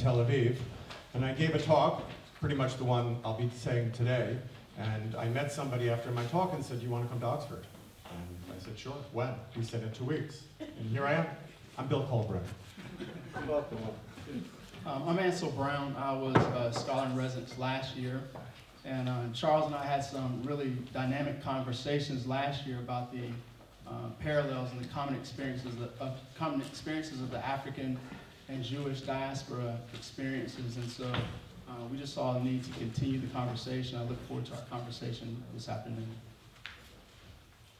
Tel Aviv, and I gave a talk, pretty much the one I'll be saying today, and I met somebody after my talk and said, "Do you want to come to Oxford?" And I said, "Sure." When? He said, "In 2 weeks." And here I am. I'm Bill Colbert. Welcome. I'm Ansel Brown. I was a scholar in residence last year, and Charles and I had some really dynamic conversations last year about the parallels and the common experiences of the African and Jewish diaspora experiences, and so we just saw the need to continue the conversation. I look forward to our conversation this afternoon.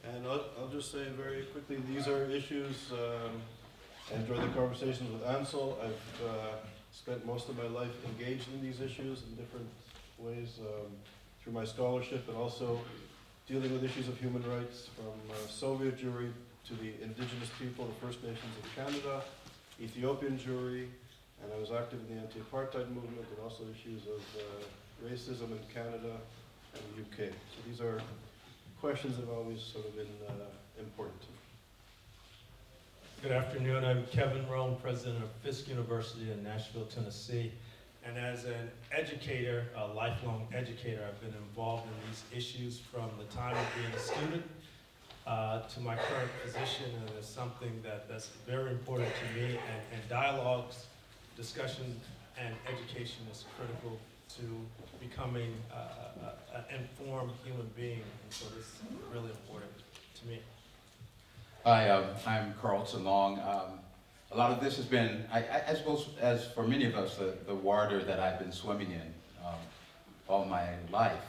And I'll just say very quickly, these are issues, I enjoy the conversations with Ansel. I've spent most of my life engaged in these issues in different ways through my scholarship, and also dealing with issues of human rights, from Soviet Jewry to the indigenous people, the First Nations of Canada, Ethiopian Jewry, and I was active in the anti-apartheid movement, and also issues of racism in Canada and the UK. So these are questions that have always sort of been important to me. Good afternoon. I'm Kevin Rome, president of Fisk University in Nashville, Tennessee. And as an educator, a lifelong educator, I've been involved in these issues from the time of being a student to my current position, and it's something that's very important to me. And dialogues, discussion, and education is critical to becoming an informed human being, and so this is really important to me. Hi, I'm Carlton Long. A lot of this has been, I suppose, as for many of us, the water that I've been swimming in all my life.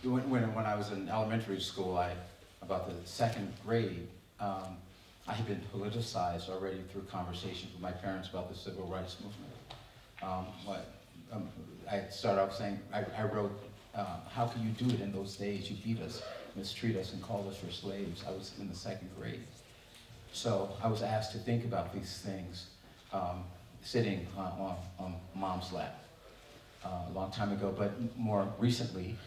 When I was in elementary school, about the second grade, I had been politicized already through conversations with my parents about the civil rights movement. I started off saying, I wrote, "How can you do it in those days? You beat us, mistreat us, and called us your slaves." I was in the second grade. So I was asked to think about these things sitting on mom's lap a long time ago, but more recently,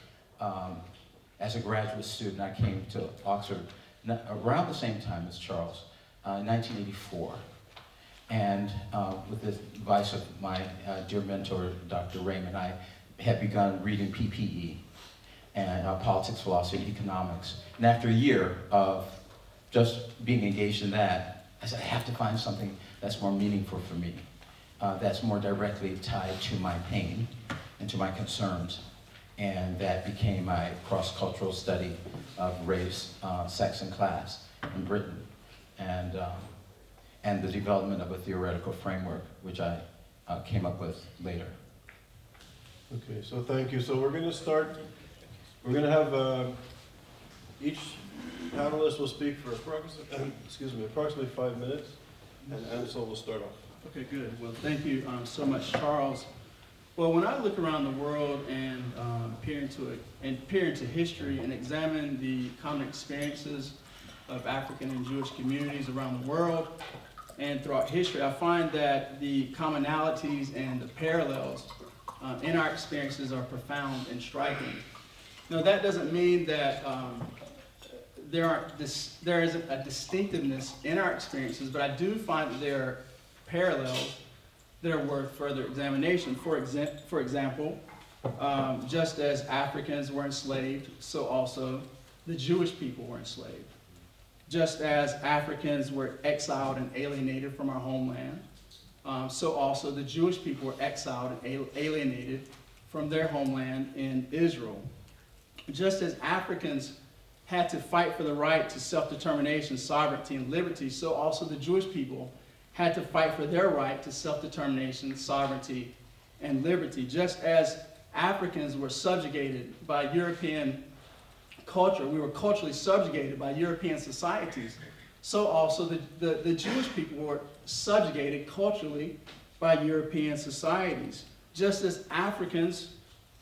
as a graduate student, I came to Oxford around the same time as Charles, 1984. And with the advice of my dear mentor, Dr. Raymond, I had begun reading PPE and politics, philosophy, and economics. And after a year of just being engaged in that, I said, I have to find something that's more meaningful for me, that's more directly tied to my pain and to my concerns. And that became my cross-cultural study of race, sex, and class in Britain, and the development of a theoretical framework, which I came up with later. Okay, so thank you. So we're going to start, we're going to have each panelist will speak for approximately 5 minutes, and Ansel will start off. Okay, good. Well, thank you so much, Charles. Well, when I look around the world and peer into history and examine the common experiences of African and Jewish communities around the world and throughout history, I find that the commonalities and the parallels in our experiences are profound and striking. Now, that doesn't mean that there isn't a distinctiveness in our experiences, but I do find that there are parallels that are worth further examination. For example, just as Africans were enslaved, so also the Jewish people were enslaved. Just as Africans were exiled and alienated from our homeland, so also the Jewish people were exiled and alienated from their homeland in Israel. Just as Africans had to fight for the right to self-determination, sovereignty, and liberty, so also the Jewish people had to fight for their right to self-determination, sovereignty, and liberty. Just as Africans were subjugated by European culture, we were culturally subjugated by European societies, so also the Jewish people were subjugated culturally by European societies. Just as Africans,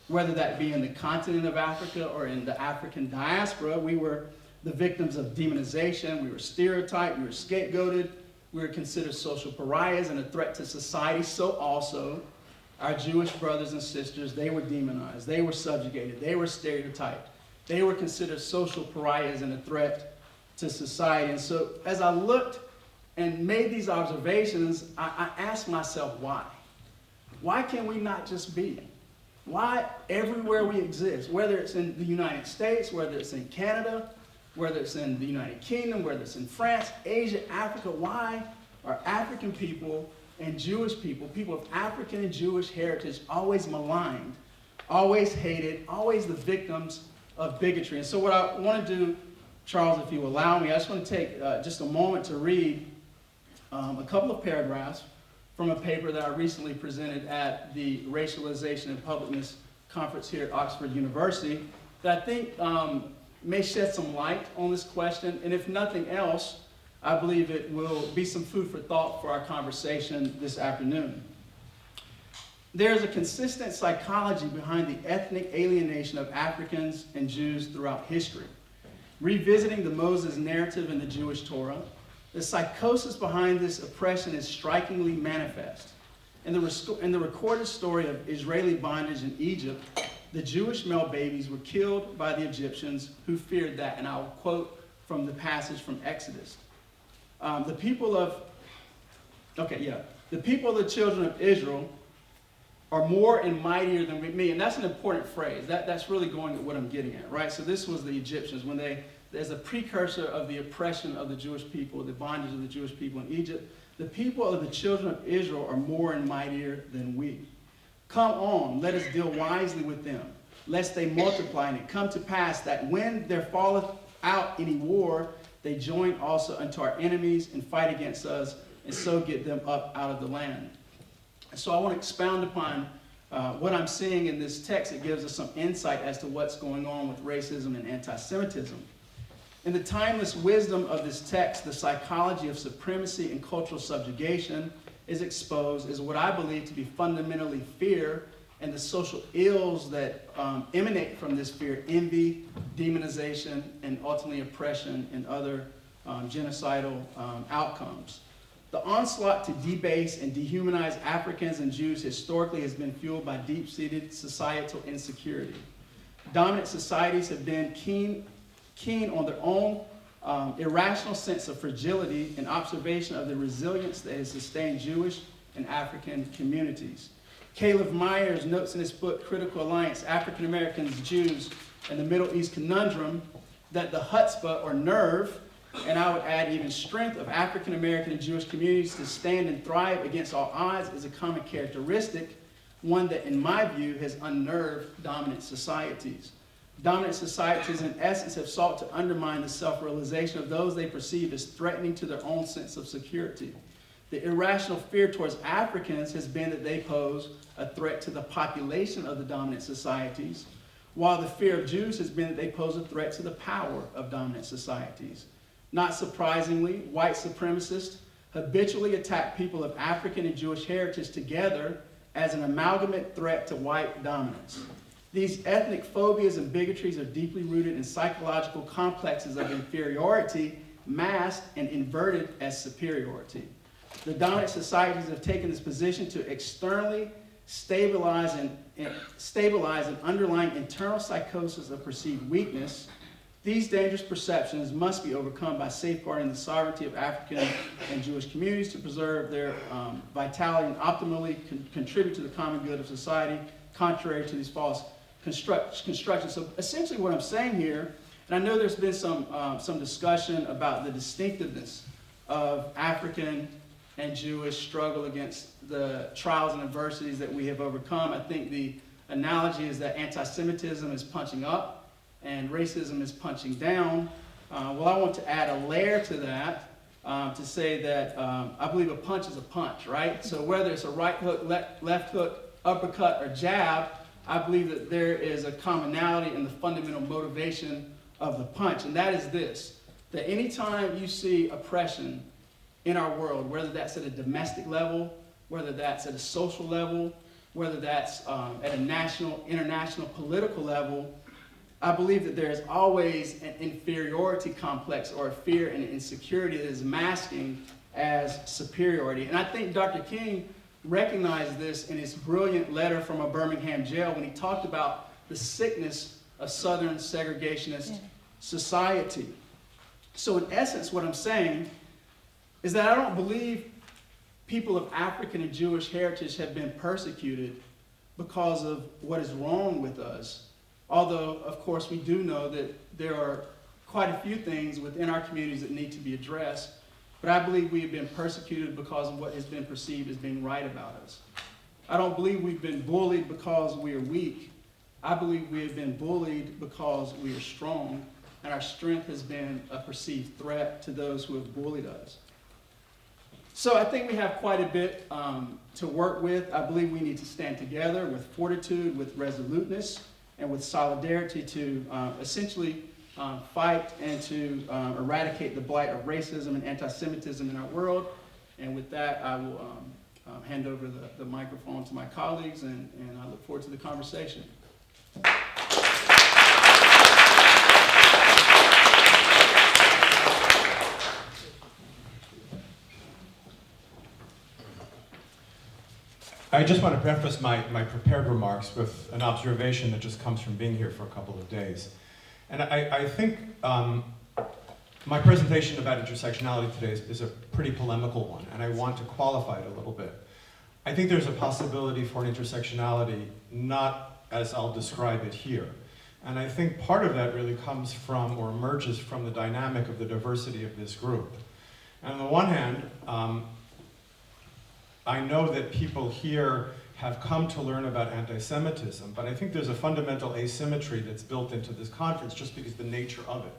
whether that be in the continent of Africa or in the African diaspora, we were the victims of demonization, we were stereotyped, we were scapegoated, we were considered social pariahs and a threat to society, so also our Jewish brothers and sisters, they were demonized, they were subjugated, they were stereotyped, they were considered social pariahs and a threat to society. And so as I looked and made these observations, I asked myself why. Why can we not just be? Why everywhere we exist, whether it's in the United States, whether it's in Canada, whether it's in the United Kingdom, whether it's in France, Asia, Africa, why are African people and Jewish people, people of African and Jewish heritage, always maligned, always hated, always the victims of bigotry? And so what I want to do, Charles, if you allow me, I just want to take just a moment to read a couple of paragraphs from a paper that I recently presented at the Racialization and Publicness Conference here at Oxford University that I think may shed some light on this question. And if nothing else, I believe it will be some food for thought for our conversation this afternoon. There is a consistent psychology behind the ethnic alienation of Africans and Jews throughout history. Revisiting the Moses narrative in the Jewish Torah, the psychosis behind this oppression is strikingly manifest. In the recorded story of Israeli bondage in Egypt, the Jewish male babies were killed by the Egyptians who feared that, and I'll quote from the passage from Exodus. The people of the children of Israel are more and mightier than me. And that's an important phrase. That's really going at what I'm getting at, right? So this was the Egyptians when there's a precursor of the oppression of the Jewish people, the bondage of the Jewish people in Egypt. The people of the children of Israel are more and mightier than we. Come on, let us deal wisely with them, lest they multiply. And it come to pass that when there falleth out any war, they join also unto our enemies and fight against us, and so get them up out of the land. So I want to expound upon what I'm seeing in this text. It gives us some insight as to what's going on with racism and anti-Semitism. In the timeless wisdom of this text, the psychology of supremacy and cultural subjugation is exposed as what I believe to be fundamentally fear and the social ills that emanate from this fear: envy, demonization, and ultimately oppression and other genocidal outcomes. The onslaught to debase and dehumanize Africans and Jews historically has been fueled by deep-seated societal insecurity. Dominant societies have been keen on their own irrational sense of fragility and observation of the resilience that has sustained Jewish and African communities. Caleb Myers notes in his book, Critical Alliance, African Americans, Jews, and the Middle East Conundrum, that the chutzpah, or nerve, and I would add even strength, of African American and Jewish communities to stand and thrive against all odds is a common characteristic, one that, in my view, has unnerved dominant societies. Dominant societies, in essence, have sought to undermine the self-realization of those they perceive as threatening to their own sense of security. The irrational fear towards Africans has been that they pose a threat to the population of the dominant societies, while the fear of Jews has been that they pose a threat to the power of dominant societies. Not surprisingly, white supremacists habitually attack people of African and Jewish heritage together as an amalgamate threat to white dominance. These ethnic phobias and bigotries are deeply rooted in psychological complexes of inferiority, masked and inverted as superiority. The dominant societies have taken this position to externally stabilize an underlying internal psychosis of perceived weakness. These dangerous perceptions must be overcome by safeguarding the sovereignty of African and Jewish communities to preserve their vitality and optimally contribute to the common good of society, contrary to these false constructions. So essentially what I'm saying here, and I know there's been some discussion about the distinctiveness of African and Jewish struggle against the trials and adversities that we have overcome. I think the analogy is that anti-Semitism is punching up and racism is punching down. Well, I want to add a layer to that to say that I believe a punch is a punch, right? So whether it's a right hook, left hook, uppercut, or jab, I believe that there is a commonality in the fundamental motivation of the punch, and that is this: that anytime you see oppression in our world, whether that's at a domestic level, whether that's at a social level, whether that's at a national, international, political level, I believe that there is always an inferiority complex or a fear and insecurity that is masking as superiority. And I think Dr. King recognized this in his brilliant letter from a Birmingham jail when he talked about the sickness of Southern segregationist society. So in essence, what I'm saying is that I don't believe people of African and Jewish heritage have been persecuted because of what is wrong with us. Although, of course, we do know that there are quite a few things within our communities that need to be addressed, but I believe we have been persecuted because of what has been perceived as being right about us. I don't believe we've been bullied because we are weak. I believe we have been bullied because we are strong, and our strength has been a perceived threat to those who have bullied us. So I think we have quite a bit to work with. I believe we need to stand together with fortitude, with resoluteness, and with solidarity to essentially fight and to eradicate the blight of racism and anti-Semitism in our world. And with that, I will hand over the microphone to my colleagues, and I look forward to the conversation. I just want to preface my prepared remarks with an observation that just comes from being here for a couple of days. And I think my presentation about intersectionality today is a pretty polemical one, and I want to qualify it a little bit. I think there's a possibility for an intersectionality not as I'll describe it here. And I think part of that really comes from or emerges from the dynamic of the diversity of this group. And on the one hand, I know that people here have come to learn about anti-Semitism, but I think there's a fundamental asymmetry that's built into this conference just because of the nature of it.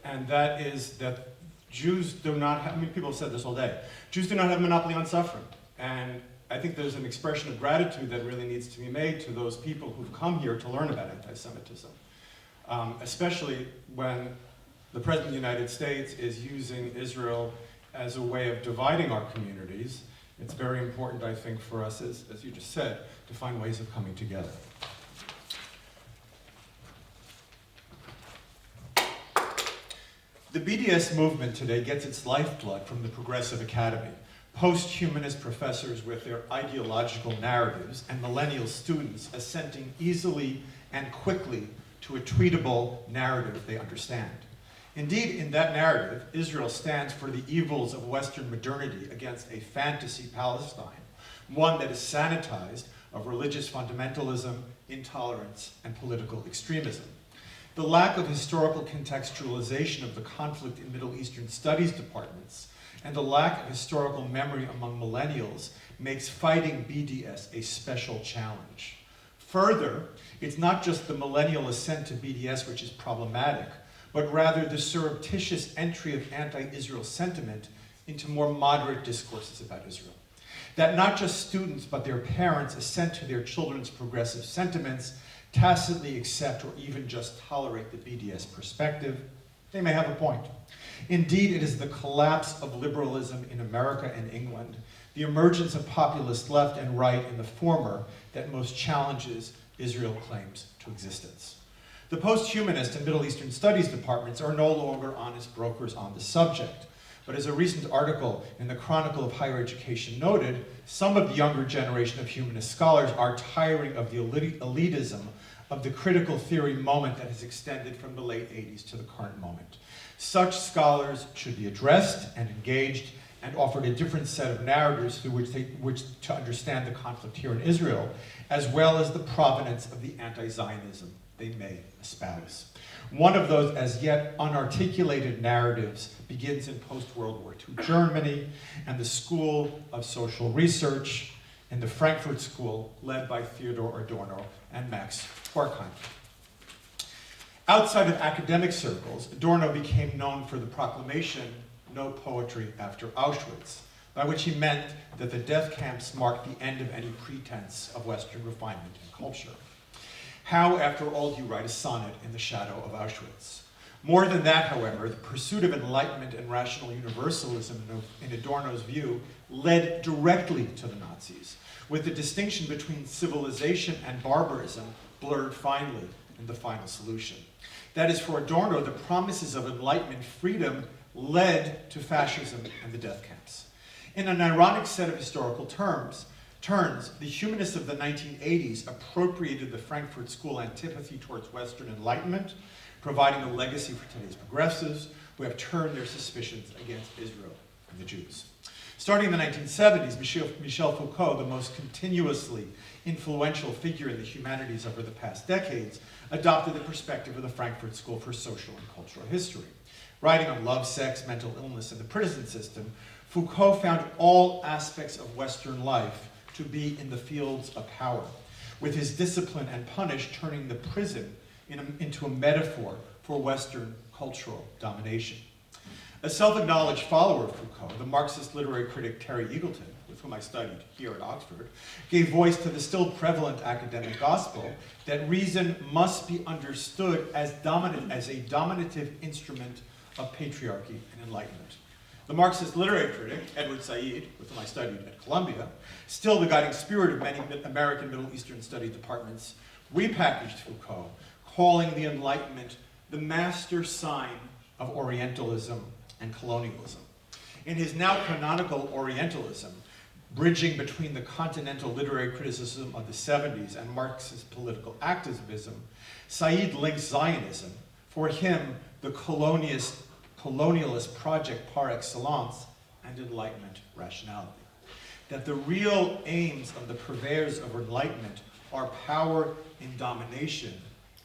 And that is that Jews do not have, I mean, people have said this all day, Jews do not have a monopoly on suffering. And I think there's an expression of gratitude that really needs to be made to those people who've come here to learn about anti-Semitism, especially when the President of the United States is using Israel as a way of dividing our communities. It's very important, I think, for us, as you just said, to find ways of coming together. The BDS movement today gets its lifeblood from the Progressive Academy, post-humanist professors with their ideological narratives and millennial students assenting easily and quickly to a tweetable narrative they understand. Indeed, in that narrative, Israel stands for the evils of Western modernity against a fantasy Palestine, one that is sanitized of religious fundamentalism, intolerance, and political extremism. The lack of historical contextualization of the conflict in Middle Eastern studies departments and the lack of historical memory among millennials makes fighting BDS a special challenge. Further, it's not just the millennial assent to BDS which is problematic, but rather the surreptitious entry of anti-Israel sentiment into more moderate discourses about Israel. That not just students, but their parents assent to their children's progressive sentiments, tacitly accept or even just tolerate the BDS perspective, they may have a point. Indeed, it is the collapse of liberalism in America and England, the emergence of populist left and right in the former, that most challenges Israel claims to existence. The post-humanist and Middle Eastern studies departments are no longer honest brokers on the subject. But as a recent article in the Chronicle of Higher Education noted, some of the younger generation of humanist scholars are tiring of the elitism of the critical theory moment that has extended from the late 80s to the current moment. Such scholars should be addressed and engaged and offered a different set of narratives through which to understand the conflict here in Israel, as well as the provenance of the anti-Zionism they may espouse. One of those as yet unarticulated narratives begins in post-World War II Germany and the School of Social Research in the Frankfurt School led by Theodor Adorno and Max Horkheim. Outside of academic circles, Adorno became known for the proclamation, "No poetry after Auschwitz," by which he meant that the death camps marked the end of any pretense of Western refinement and culture. How, after all, do you write a sonnet in the shadow of Auschwitz? More than that, however, the pursuit of enlightenment and rational universalism, in Adorno's view, led directly to the Nazis, with the distinction between civilization and barbarism blurred finely in the final solution. That is, for Adorno, the promises of enlightenment freedom led to fascism and the death camps. In an ironic set of historical turns, the humanists of the 1980s appropriated the Frankfurt School antipathy towards Western Enlightenment, providing a legacy for today's progressives who have turned their suspicions against Israel and the Jews. Starting in the 1970s, Michel Foucault, the most continuously influential figure in the humanities over the past decades, adopted the perspective of the Frankfurt School for Social and Cultural History. Writing on love, sex, mental illness, and the prison system, Foucault found all aspects of Western life to be in the fields of power, with his discipline and punish turning the prison into a metaphor for Western cultural domination. A self-acknowledged follower of Foucault, the Marxist literary critic Terry Eagleton, with whom I studied here at Oxford, gave voice to the still prevalent academic gospel that reason must be understood as a dominative instrument of patriarchy and enlightenment. The Marxist literary critic, Edward Said, with whom I studied at Columbia, still the guiding spirit of many American Middle Eastern study departments, repackaged Foucault, calling the Enlightenment the master sign of Orientalism and colonialism. In his now canonical Orientalism, bridging between the continental literary criticism of the 70s and Marxist political activism, Said links Zionism, for him the colonialist project par excellence, and Enlightenment rationality. That the real aims of the purveyors of Enlightenment are power and domination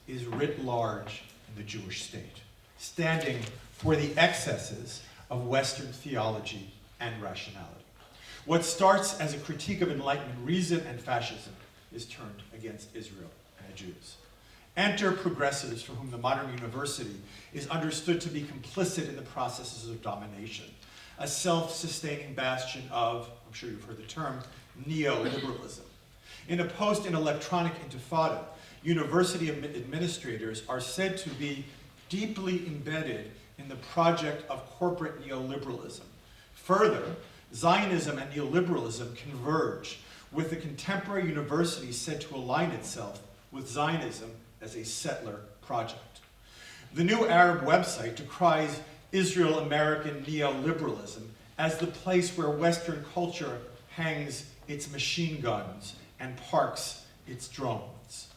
is writ large in the Jewish state, standing for the excesses of Western theology and rationality. What starts as a critique of Enlightenment reason and fascism is turned against Israel and the Jews. Enter progressives for whom the modern university is understood to be complicit in the processes of domination, a self-sustaining bastion of, I'm sure you've heard the term, neoliberalism. In a post-electronic intifada, university administrators are said to be deeply embedded in the project of corporate neoliberalism. Further, Zionism and neoliberalism converge, with the contemporary university said to align itself with Zionism as a settler project. The New Arab website decries Israel-American neoliberalism as the place where Western culture hangs its machine guns and parks its drones.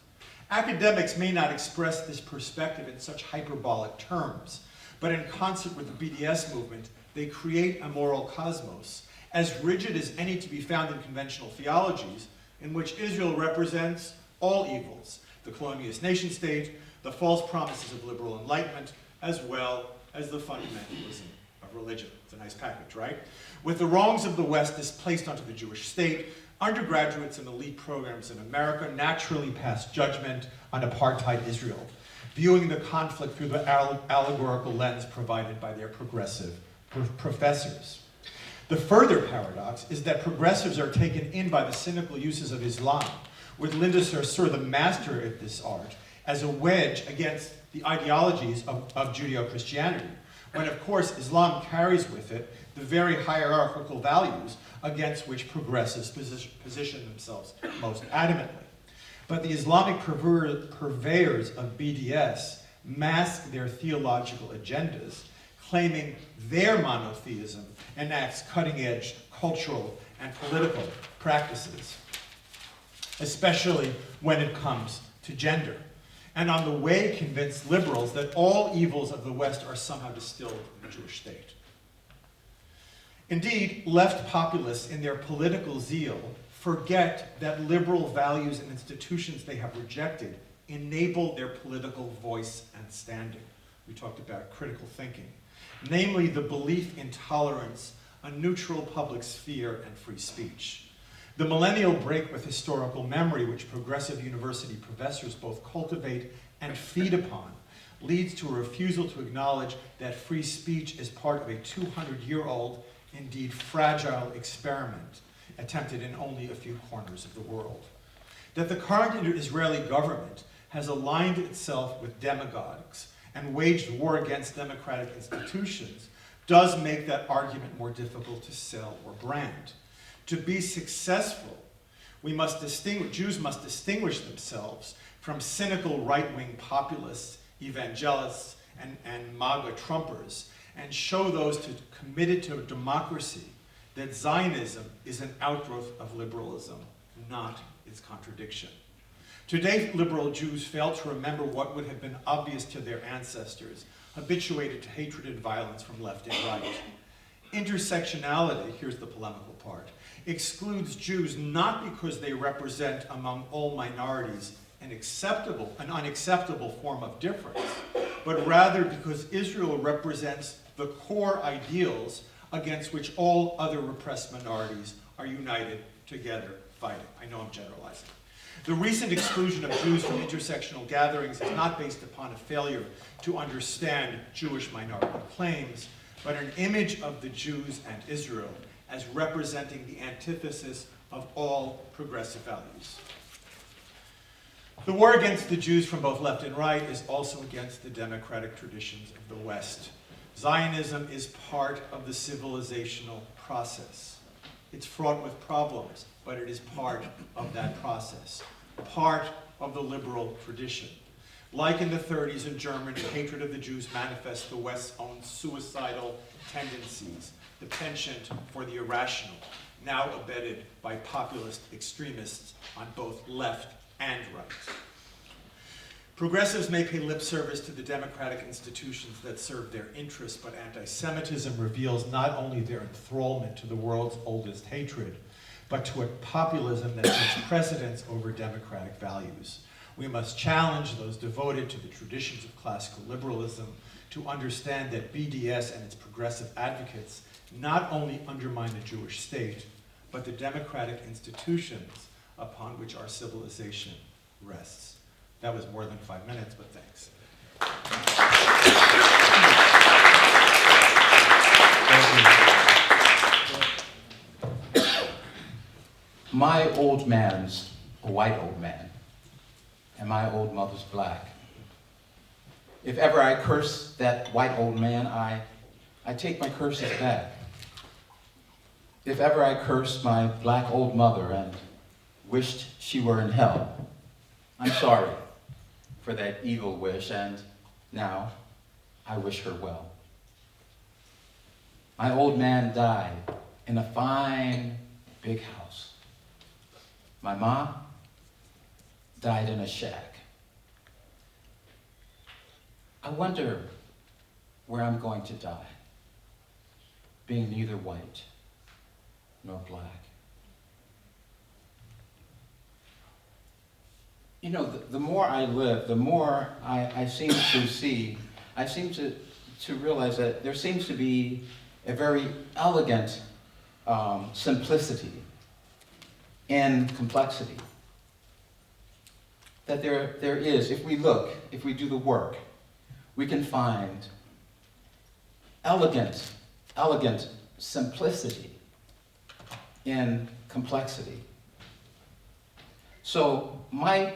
Academics may not express this perspective in such hyperbolic terms, but in concert with the BDS movement, they create a moral cosmos, as rigid as any to be found in conventional theologies, in which Israel represents all evils, the colonialist nation state, the false promises of liberal enlightenment, as well as the fundamentalism of religion. It's a nice package, right? With the wrongs of the West displaced onto the Jewish state, undergraduates and elite programs in America naturally pass judgment on apartheid Israel, viewing the conflict through the allegorical lens provided by their progressive professors. The further paradox is that progressives are taken in by the cynical uses of Islam, with Linda Sarsour, the master at this art, as a wedge against the ideologies of Judeo-Christianity, when of course Islam carries with it the very hierarchical values against which progressives position themselves most adamantly. But the Islamic purveyors of BDS mask their theological agendas, claiming their monotheism enacts cutting-edge cultural and political practices, especially when it comes to gender, and on the way convince liberals that all evils of the West are somehow distilled in the Jewish state. Indeed, left populists in their political zeal forget that liberal values and institutions they have rejected enable their political voice and standing. We talked about critical thinking, namely the belief in tolerance, a neutral public sphere, and free speech. The millennial break with historical memory, which progressive university professors both cultivate and feed upon, leads to a refusal to acknowledge that free speech is part of a 200-year-old, indeed fragile experiment attempted in only a few corners of the world. That the current Israeli government has aligned itself with demagogues and waged war against democratic institutions does make that argument more difficult to sell or brand. To be successful, Jews must distinguish themselves from cynical right-wing populists, evangelists, and MAGA Trumpers, and show those committed to democracy that Zionism is an outgrowth of liberalism, not its contradiction. Today, liberal Jews fail to remember what would have been obvious to their ancestors, habituated to hatred and violence from left and right. Intersectionality, here's the polemical part, excludes Jews not because they represent among all minorities an unacceptable form of difference, but rather because Israel represents the core ideals against which all other repressed minorities are united together fighting. I know I'm generalizing. The recent exclusion of Jews from intersectional gatherings is not based upon a failure to understand Jewish minority claims, but an image of the Jews and Israel as representing the antithesis of all progressive values. The war against the Jews from both left and right is also against the democratic traditions of the West. Zionism is part of the civilizational process. It's fraught with problems, but it is part of that process, part of the liberal tradition. Like in the 30s in Germany, hatred of the Jews manifests the West's own suicidal tendencies, the penchant for the irrational, now abetted by populist extremists on both left and right. Progressives may pay lip service to the democratic institutions that serve their interests, but anti-Semitism reveals not only their enthrallment to the world's oldest hatred, but to a populism that takes precedence over democratic values. We must challenge those devoted to the traditions of classical liberalism to understand that BDS and its progressive advocates not only undermine the Jewish state, but the democratic institutions upon which our civilization rests. That was more than 5 minutes, but thanks. My old man's a white old man, and my old mother's black. If ever I curse that white old man, I take my curses back. If ever I cursed my black old mother and wished she were in hell, I'm sorry for that evil wish, and now I wish her well. My old man died in a fine big house. My mom died in a shack. I wonder where I'm going to die, being neither white nor black. You know, the more I live, the more I seem to see, I seem to realize that there seems to be a very elegant simplicity in complexity. That there is, if we look, if we do the work, we can find elegant simplicity in complexity. So my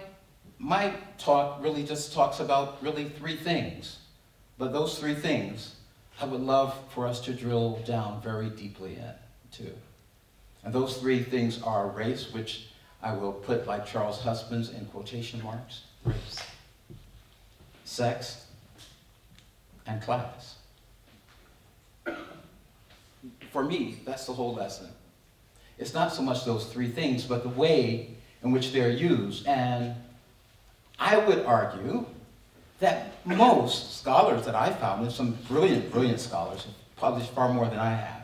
talk really just talks about really 3 things, but those 3 things I would love for us to drill down very deeply into. And those 3 things are race, which I will put like Charles Husband's in quotation marks, race, sex, and class. For me, that's the whole lesson. It's not so much those 3 things, but the way in which they're used. And I would argue that most scholars that I found, and some brilliant scholars have published far more than I have,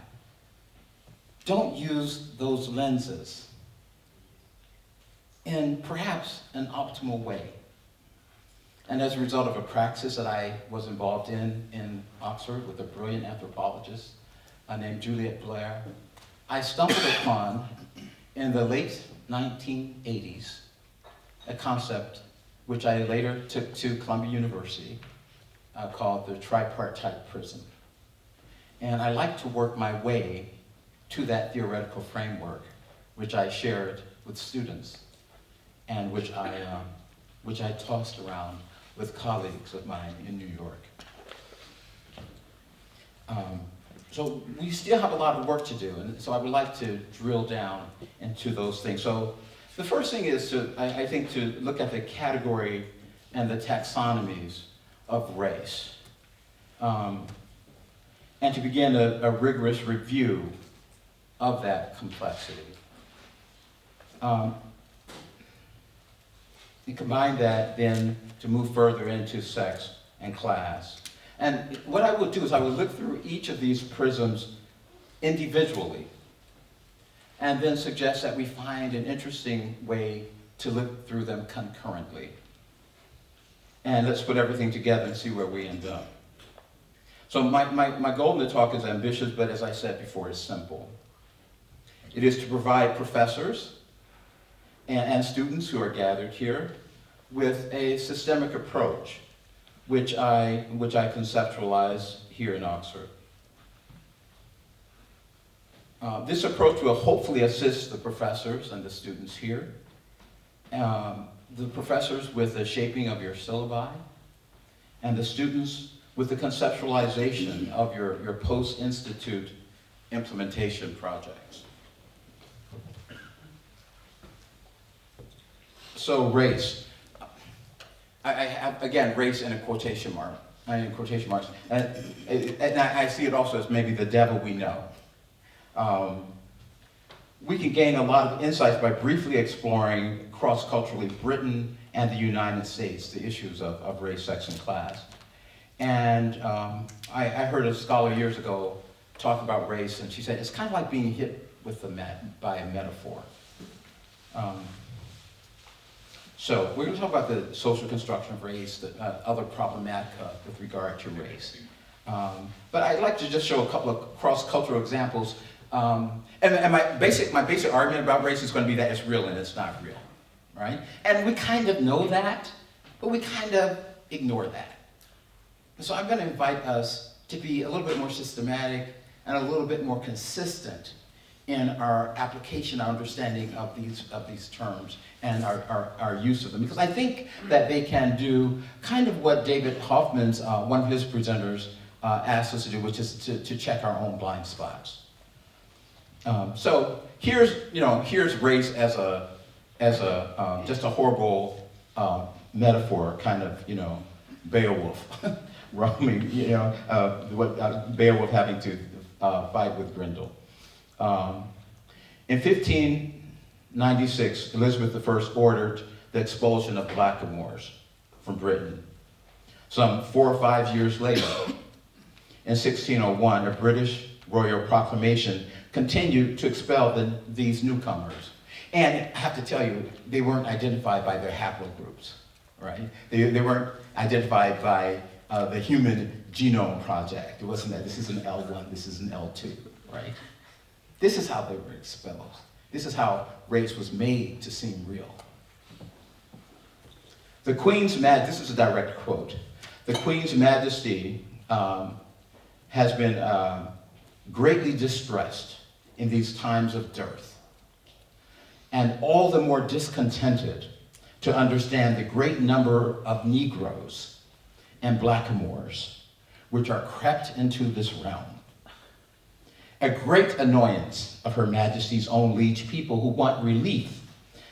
don't use those lenses in perhaps an optimal way. And as a result of a praxis that I was involved in Oxford with a brilliant anthropologist named Juliet Blair, I stumbled upon, in the late 1980s, a concept which I later took to Columbia University called the tripartite prism. And I like to work my way to that theoretical framework, which I shared with students, and which I tossed around with colleagues of mine in New York. So we still have a lot of work to do, and so I would like to drill down into those things. So the first thing is I think to look at the category and the taxonomies of race, and to begin a rigorous review of that complexity. And combine that then to move further into sex and class. And what I would do is I would look through each of these prisms individually, and then suggest that we find an interesting way to look through them concurrently. And let's put everything together and see where we end up. So my goal in the talk is ambitious, but as I said before, it's simple. It is to provide professors and students who are gathered here with a systemic approach, which I conceptualize here in Oxford. This approach will hopefully assist the professors and the students here, the professors with the shaping of your syllabi, and the students with the conceptualization of your post-institute implementation projects. So race. I have, again, race in a quotation mark. In quotation marks. And I see it also as maybe the devil we know. We can gain a lot of insights by briefly exploring cross-culturally Britain and the United States, the issues of race, sex, and class. And I heard a scholar years ago talk about race, and she said, it's kind of like being hit with by a metaphor. So we're going to talk about the social construction of race, the other problematica with regard to race. But I'd like to just show a couple of cross-cultural examples. And my basic argument about race is going to be that it's real and it's not real, right? And we kind of know that, but we kind of ignore that. And so I'm going to invite us to be a little bit more systematic and a little bit more consistent in our application, our understanding of these terms and our use of them. Because I think that they can do kind of what David Hoffman's, one of his presenters, asked us to do, which is to check our own blind spots. So here's race as just a horrible metaphor, kind of, Beowulf, roaming, Beowulf having to fight with Grendel. In 1596, Elizabeth I ordered the expulsion of blackamoors from Britain. Some 4 or 5 years later, in 1601, a British royal proclamation continued to expel these newcomers. And I have to tell you, they weren't identified by their haplogroups, right? They weren't identified by the Human Genome Project. It wasn't that this is an L1, this is an L2, right? This is how they were expelled. This is how race was made to seem real. The Queen's Majesty, this is a direct quote, the Queen's Majesty has been greatly distressed in these times of dearth, and all the more discontented to understand the great number of Negroes and blackamoors which are crept into this realm. A great annoyance of Her Majesty's own liege people who want relief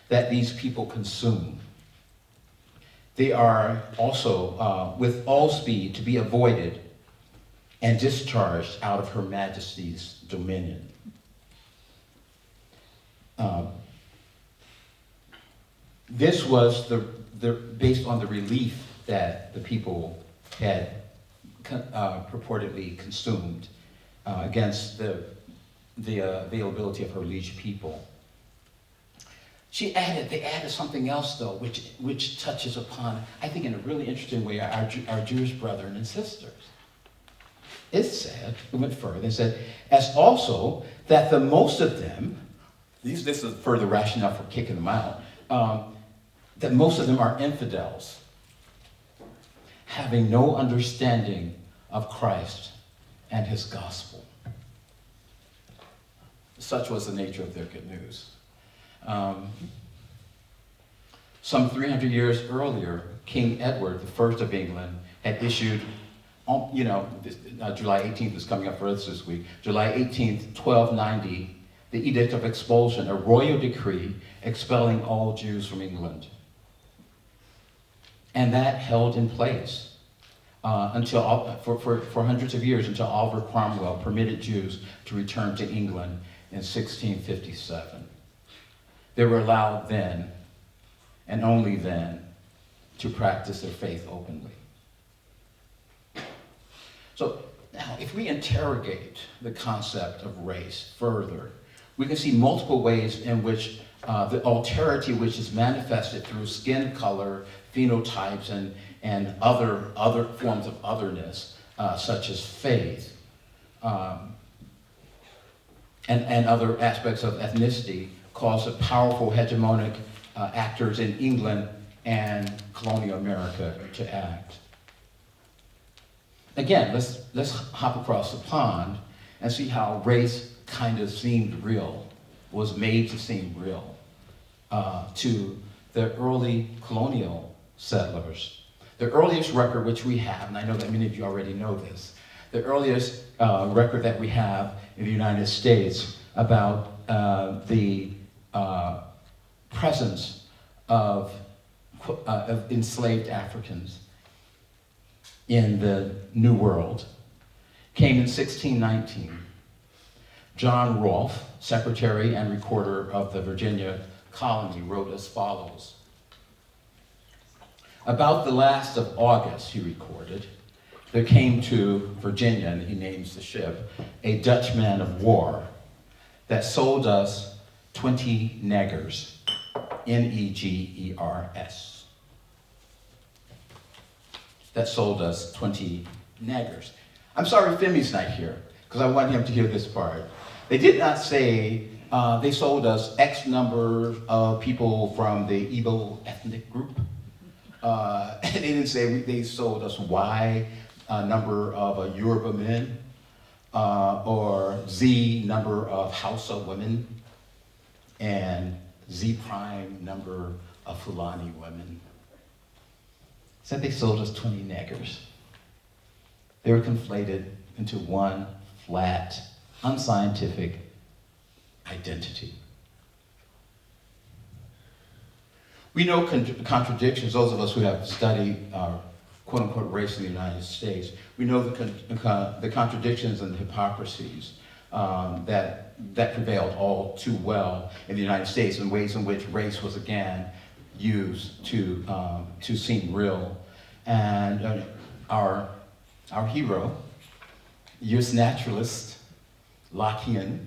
that these people consume. They are also, with all speed, to be avoided and discharged out of Her Majesty's dominion. This was based on the relief that the people had purportedly consumed against the availability of her liege people. They added something else though, which touches upon, I think in a really interesting way, our Jewish brethren and sisters. It said, it went further, it said, as also that the most of them, this is further rationale for kicking them out, that most of them are infidels, having no understanding of Christ and his gospel. Such was the nature of their good news. Some 300 years earlier, King Edward I of England had issued, July 18th is coming up for us this week, July 18th, 1290, the Edict of Expulsion, a royal decree expelling all Jews from England. And that held in place for hundreds of years until Oliver Cromwell permitted Jews to return to England in 1657. They were allowed then, and only then, to practice their faith openly. So Now, if we interrogate the concept of race further, we can see multiple ways in which the alterity which is manifested through skin color, phenotypes, and other forms of otherness, such as faith, and other aspects of ethnicity, cause the powerful hegemonic actors in England and colonial America to act. Again, let's hop across the pond and see how race kind of seemed real, was made to seem real to the early colonial settlers. The earliest record which we have, and I know that many of you already know this, the earliest record that we have in the United States about the presence of enslaved Africans in the New World came in 1619. John Rolfe, secretary and recorder of the Virginia colony, wrote as follows. About the last of August, he recorded, there came to Virginia, and he names the ship, a Dutch man of war that sold us 20 neggers, Negers. That sold us 20 neggers. I'm sorry Femi's not here, because I want him to hear this part. They did not say they sold us X number of people from the Igbo ethnic group. They didn't say they sold us Y number of Yoruba men, or Z number of Hausa women, and Z prime number of Fulani women. Said they sold us 20 neggers. They were conflated into one flat, unscientific identity. We know contradictions, those of us who have studied quote-unquote race in the United States. We know the contradictions and the hypocrisies that prevailed all too well in the United States, in ways in which race was again used to seem real. And our hero, U.S. naturalist, Lockean,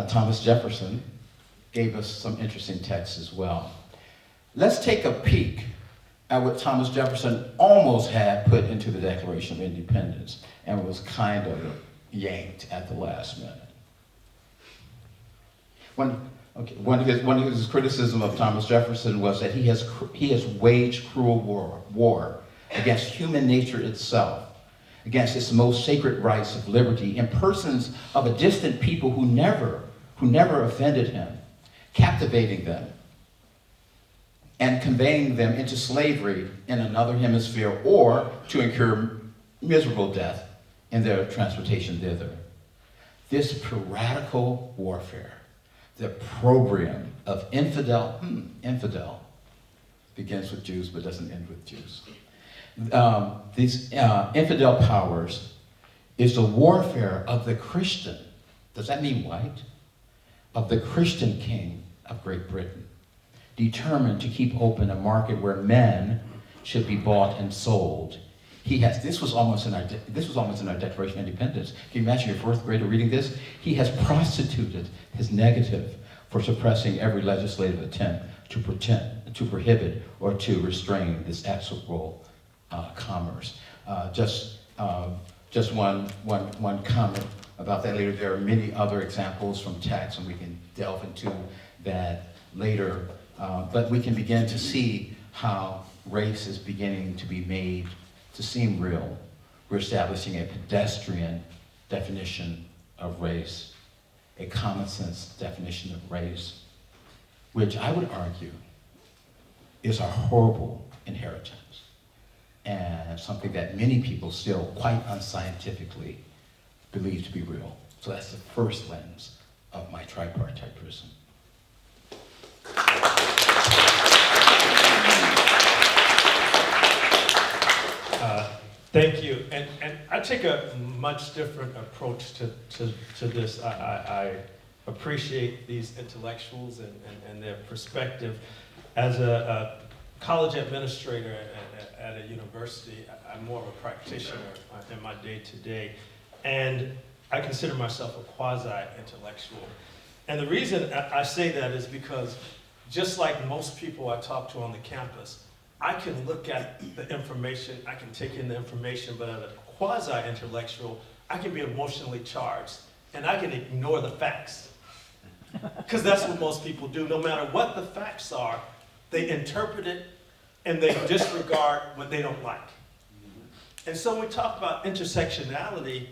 Thomas Jefferson, gave us some interesting texts as well. Let's take a peek at what Thomas Jefferson almost had put into the Declaration of Independence and was kind of yanked at the last minute. One of his criticism of Thomas Jefferson was that he has waged cruel war against human nature itself, against its most sacred rights of liberty, in persons of a distant people who never offended him, captivating them and conveying them into slavery in another hemisphere, or to incur miserable death in their transportation thither. This piratical warfare, the program of infidel, begins with Jews but doesn't end with Jews. These infidel powers is the warfare of the Christian, does that mean white? Of the Christian king of Great Britain, determined to keep open a market where men should be bought and sold. This was almost in our Declaration of Independence. Can you imagine your fourth grader reading this? He has prostituted his negative for suppressing every legislative attempt to prohibit or to restrain this execrable commerce. Just one comment about that later. There are many other examples from text, and we can delve into that later. But we can begin to see how race is beginning to be made to seem real. We're establishing a pedestrian definition of race, a common sense definition of race, which I would argue is a horrible inheritance and something that many people still quite unscientifically believe to be real. So that's the first lens of my tripartite prism. Thank you. And I take a much different approach to this. I appreciate these intellectuals and their perspective. As a college administrator at a university. I'm more of a practitioner in my day-to-day, and I consider myself a quasi-intellectual. And the reason I say that is because just like most people I talk to on the campus, I can look at the information, I can take in the information, but as a quasi-intellectual, I can be emotionally charged, and I can ignore the facts. Because that's what most people do. No matter what the facts are, they interpret it, and they disregard what they don't like. And so when we talk about intersectionality,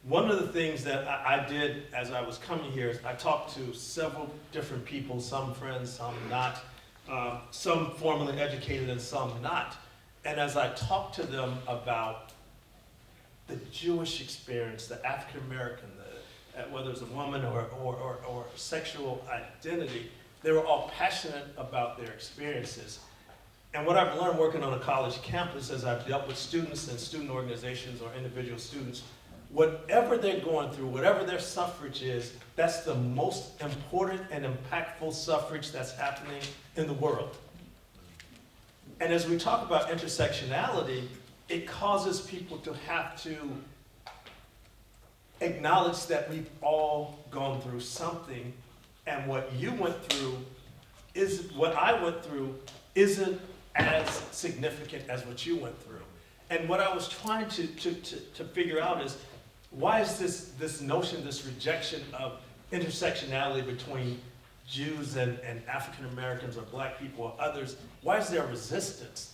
one of the things that I did as I was coming here is I talked to several different people, some friends, some not, some formally educated and some not. And as I talked to them about the Jewish experience, the African American, whether it's a woman or sexual identity, they were all passionate about their experiences. And what I've learned working on a college campus as I've dealt with students and student organizations or individual students, whatever they're going through, whatever their suffrage is, that's the most important and impactful suffrage that's happening in the world. And as we talk about intersectionality, it causes people to have to acknowledge that we've all gone through something, and what you went through is what I went through isn't as significant as what you went through. And what I was trying to figure out is, why is this notion, this rejection of intersectionality between Jews and African Americans or black people or others, why is there resistance?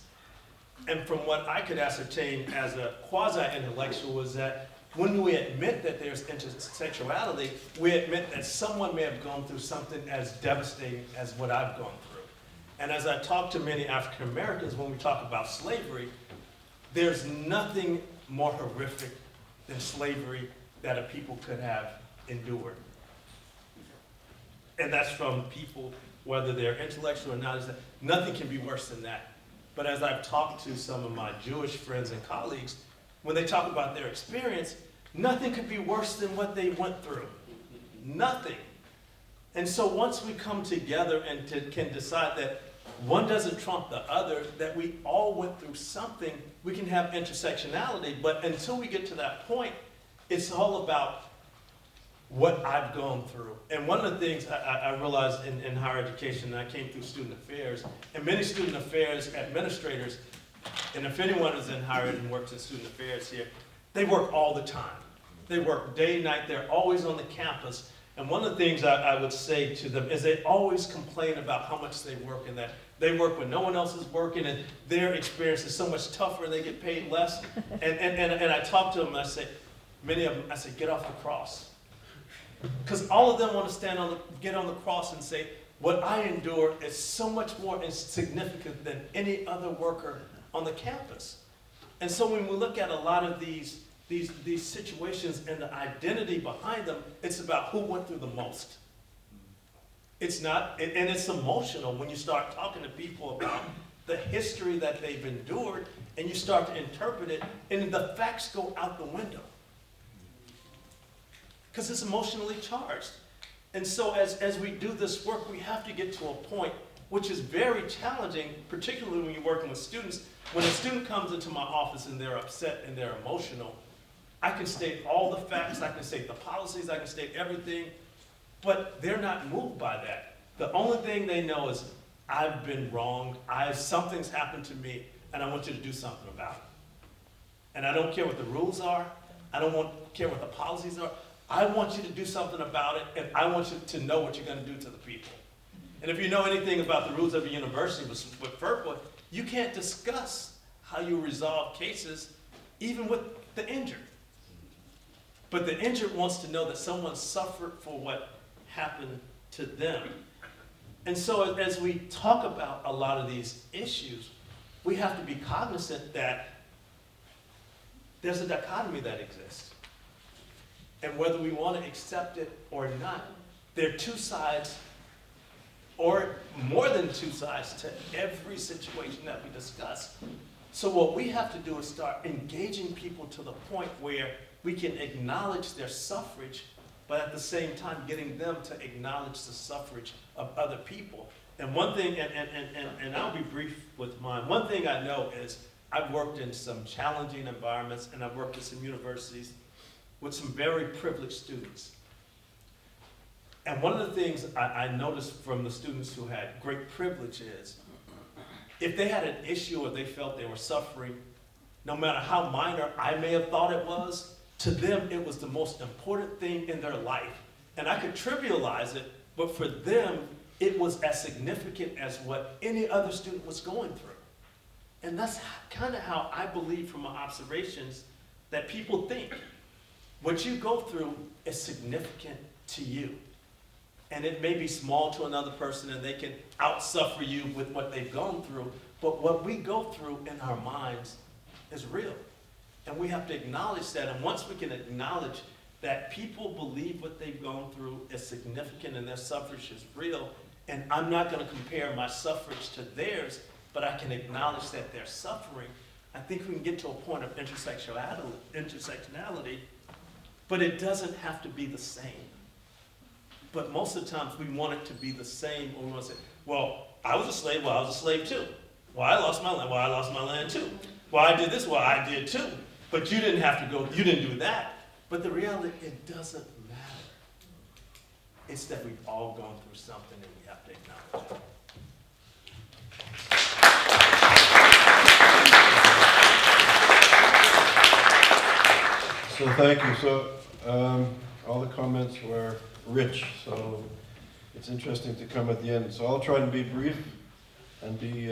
And from what I could ascertain as a quasi-intellectual was that when we admit that there's intersectionality, we admit that someone may have gone through something as devastating as what I've gone through. And as I talk to many African Americans, when we talk about slavery, there's nothing more horrific than slavery that a people could have endured. And that's from people, whether they're intellectual or not, nothing can be worse than that. But as I've talked to some of my Jewish friends and colleagues, when they talk about their experience, nothing could be worse than what they went through. Nothing. And so once we come together and can decide that one doesn't trump the other, that we all went through something, we can have intersectionality. But until we get to that point, it's all about what I've gone through. And one of the things I realized in higher education, and I came through student affairs, and many student affairs administrators, and if anyone is in higher ed and works in student affairs here, they work all the time. They work day and night, they're always on the campus. And one of the things I would say to them is they always complain about how much they work and that they work when no one else is working and their experience is so much tougher and they get paid less. And I talk to them and I say, many of them, I say, get off the cross. Because all of them want to get on the cross and say, what I endure is so much more insignificant than any other worker on the campus. And so when we look at a lot of these situations and the identity behind them, it's about who went through the most. It's not, and it's emotional when you start talking to people about the history that they've endured and you start to interpret it and the facts go out the window. Because it's emotionally charged. And so as we do this work, we have to get to a point which is very challenging, particularly when you're working with students. When a student comes into my office and they're upset and they're emotional, I can state all the facts, I can state the policies, I can state everything, but they're not moved by that. The only thing they know is, I've been wronged, something's happened to me, and I want you to do something about it. And I don't care what the rules are, I don't care what the policies are, I want you to do something about it, and I want you to know what you're going to do to the people. And if you know anything about the rules of a university with FERPA, you can't discuss how you resolve cases, even with the injured. But the injured wants to know that someone suffered for what happened to them. And so as we talk about a lot of these issues, we have to be cognizant that there's a dichotomy that exists. And whether we want to accept it or not, there are two sides, or more than two sides, to every situation that we discuss. So what we have to do is start engaging people to the point where we can acknowledge their suffrage, but at the same time getting them to acknowledge the suffrage of other people. And one thing, and I'll be brief with mine, one thing I know is I've worked in some challenging environments and I've worked at some universities with some very privileged students. And one of the things I noticed from the students who had great privilege is, if they had an issue or they felt they were suffering, no matter how minor I may have thought it was, to them it was the most important thing in their life. And I could trivialize it, but for them, it was as significant as what any other student was going through. And that's kind of how I believe from my observations that people think. What you go through is significant to you. And it may be small to another person and they can outsuffer you with what they've gone through, but what we go through in our minds is real. And we have to acknowledge that, and once we can acknowledge that people believe what they've gone through is significant and their suffrage is real, and I'm not going to compare my suffrage to theirs, but I can acknowledge that they're suffering, I think we can get to a point of intersectionality, but it doesn't have to be the same. But most of the times we want it to be the same, or we want to say, well, I was a slave, well, I was a slave too. Well, I lost my land, well, I lost my land too. Well, I did this, well, I did too. But you didn't have to go, you didn't do that. But the reality, it doesn't matter. It's that we've all gone through something and we have to acknowledge it. So thank you. So all the comments were rich, so it's interesting to come at the end. So I'll try to be brief and be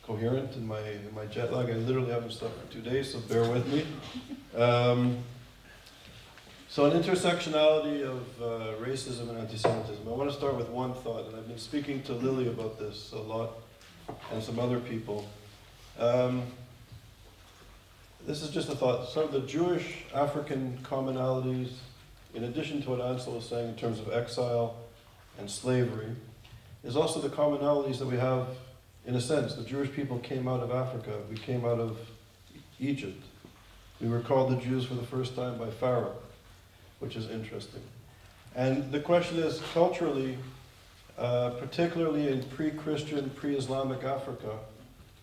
coherent in my jet lag. I literally haven't slept for 2 days, so bear with me. So an intersectionality of racism and anti-Semitism. I want to start with one thought, and I've been speaking to Lily about this a lot, and some other people. This is just a thought. Some of the Jewish-African commonalities, in addition to what Ansel was saying in terms of exile and slavery, is also the commonalities that we have, in a sense. The Jewish people came out of Africa. We came out of Egypt. We were called the Jews for the first time by Pharaoh, which is interesting. And the question is, culturally, particularly in pre-Christian, pre-Islamic Africa,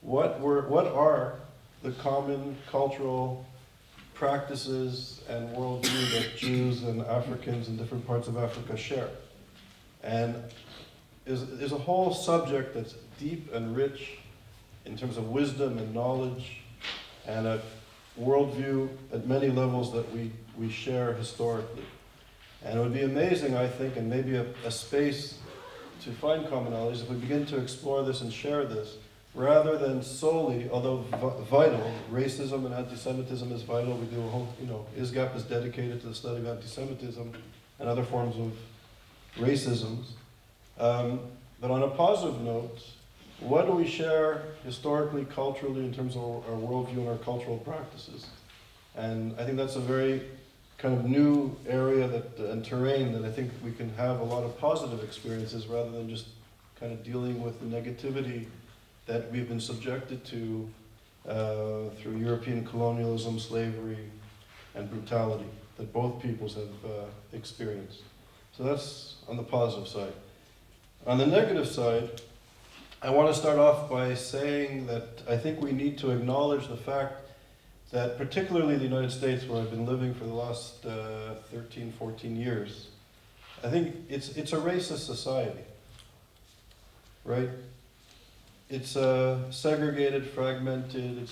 what are the common cultural practices and worldview that Jews and Africans in different parts of Africa share? And is a whole subject that's deep and rich in terms of wisdom and knowledge and a worldview at many levels that we share historically. And it would be amazing, I think, and maybe a space to find commonalities if we begin to explore this and share this, rather than solely, although vital, racism and anti-Semitism is vital. We do a whole, ISGAP is dedicated to the study of anti-Semitism and other forms of racisms. But on a positive note, what do we share historically, culturally, in terms of our worldview and our cultural practices? And I think that's a very kind of new area and terrain that I think we can have a lot of positive experiences rather than just kind of dealing with the negativity that we've been subjected to through European colonialism, slavery, and brutality that both peoples have experienced. So that's on the positive side. On the negative side, I want to start off by saying that I think we need to acknowledge the fact that particularly the United States, where I've been living for the last 13, 14 years, I think it's a racist society, right? It's segregated, fragmented, it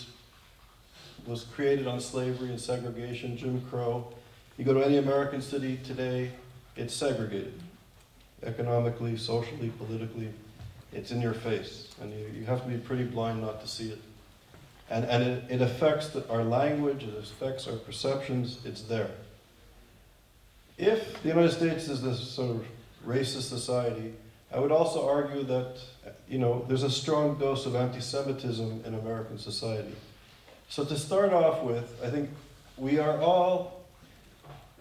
was created on slavery and segregation, Jim Crow. You go to any American city today, it's segregated, economically, socially, politically. It's in your face, and you have to be pretty blind not to see it. And it affects our language, it affects our perceptions, it's there. If the United States is this sort of racist society, I would also argue that, there's a strong dose of anti-Semitism in American society. So to start off with, I think we are all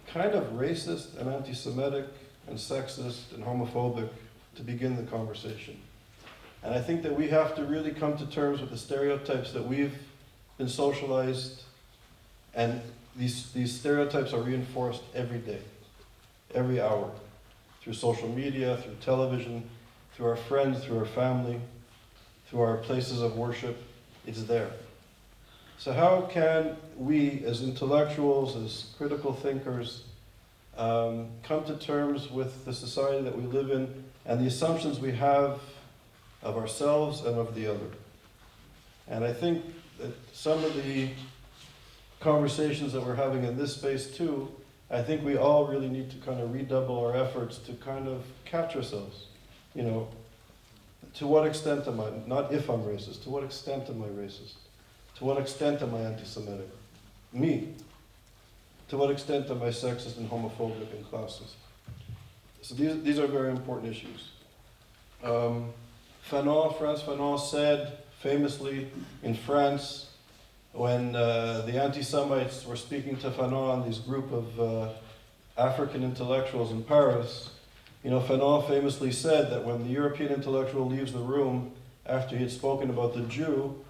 kind of racist and anti-Semitic and sexist and homophobic to begin the conversation. And I think that we have to really come to terms with the stereotypes that we've been socialized, and these stereotypes are reinforced every day, every hour, through social media, through television, through our friends, through our family, through our places of worship. It's there. So how can we, as intellectuals, as critical thinkers, come to terms with the society that we live in and the assumptions we have of ourselves and of the other? And I think that some of the conversations that we're having in this space too, I think we all really need to kind of redouble our efforts to kind of catch ourselves. You know, to what extent am I, not if I'm racist, to what extent am I racist? To what extent am I anti-Semitic? Me. To what extent am I sexist and homophobic and classist? So these are very important issues. Frantz Fanon said famously in France, when the anti-Semites were speaking to Fanon, this group of African intellectuals in Paris, you know, Fanon famously said that when the European intellectual leaves the room after he had spoken about the Jew,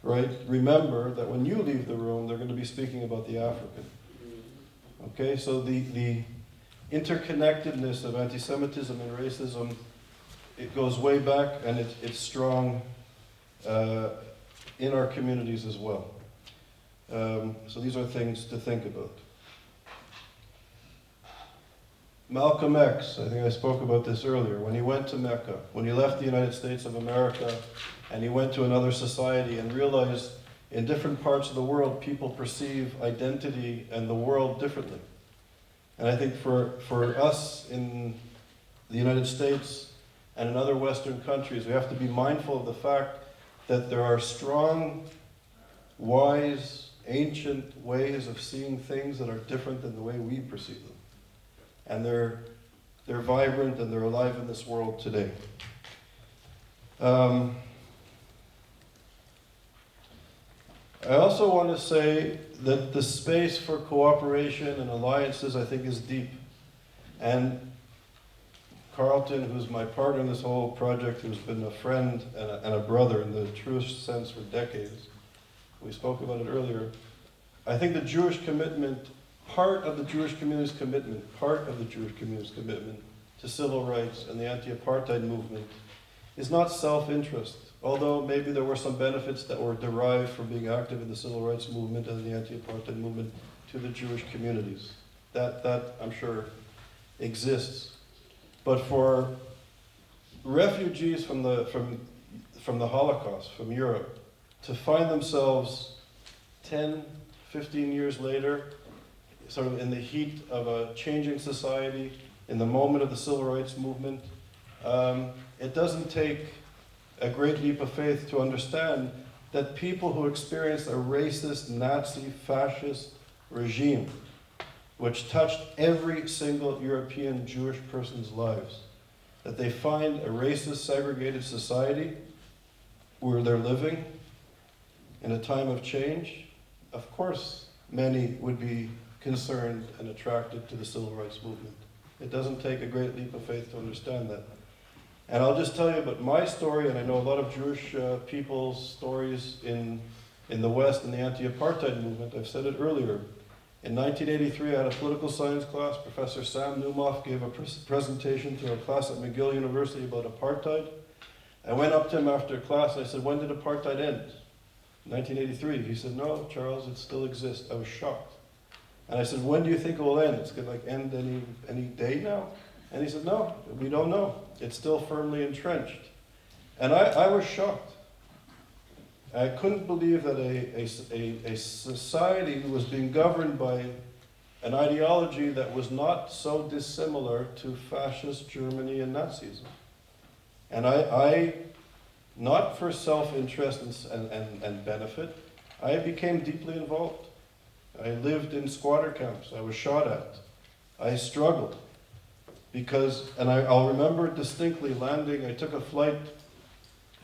right, remember that when you leave the room, they're going to be speaking about the African. Okay, so the interconnectedness of anti-Semitism and racism, it goes way back, and it's strong in our communities as well. So these are things to think about. Malcolm X, I think I spoke about this earlier, when he went to Mecca, when he left the United States of America and he went to another society and realized in different parts of the world people perceive identity and the world differently. And I think for us in the United States and in other Western countries, we have to be mindful of the fact that there are strong, wise, ancient ways of seeing things that are different than the way we perceive them. And they're vibrant and they're alive in this world today. I also want to say that the space for cooperation and alliances, I think, is deep. And Carlton, who's my partner in this whole project, who's been a friend and a brother in the truest sense for decades, we spoke about it earlier, I think the Jewish commitment, part of the Jewish community's commitment to civil rights and the anti-apartheid movement is not self-interest, although maybe there were some benefits that were derived from being active in the civil rights movement and the anti-apartheid movement to the Jewish communities. That I'm sure exists. But for refugees from the Holocaust, from Europe, to find themselves 10, 15 years later, sort of in the heat of a changing society, in the moment of the civil rights movement, it doesn't take a great leap of faith to understand that people who experienced a racist, Nazi, fascist regime, which touched every single European Jewish person's lives, that they find a racist, segregated society where they're living in a time of change, of course, many would be concerned and attracted to the civil rights movement. It doesn't take a great leap of faith to understand that. And I'll just tell you about my story, and I know a lot of Jewish people's stories in the West in the anti-apartheid movement. I've said it earlier. In 1983, I had a political science class. Professor Sam Newmoff gave a presentation to our class at McGill University about apartheid. I went up to him after class and I said, "When did apartheid end?" 1983. He said, "No, Charles, it still exists." I was shocked. And I said, "When do you think it will end? It's going to end any day now?" And he said, "No, we don't know. It's still firmly entrenched." And I was shocked. I couldn't believe that a society was being governed by an ideology that was not so dissimilar to fascist Germany and Nazism. And I not for self-interest and benefit, I became deeply involved. I lived in squatter camps. I was shot at. I struggled. I'll remember distinctly landing, I took a flight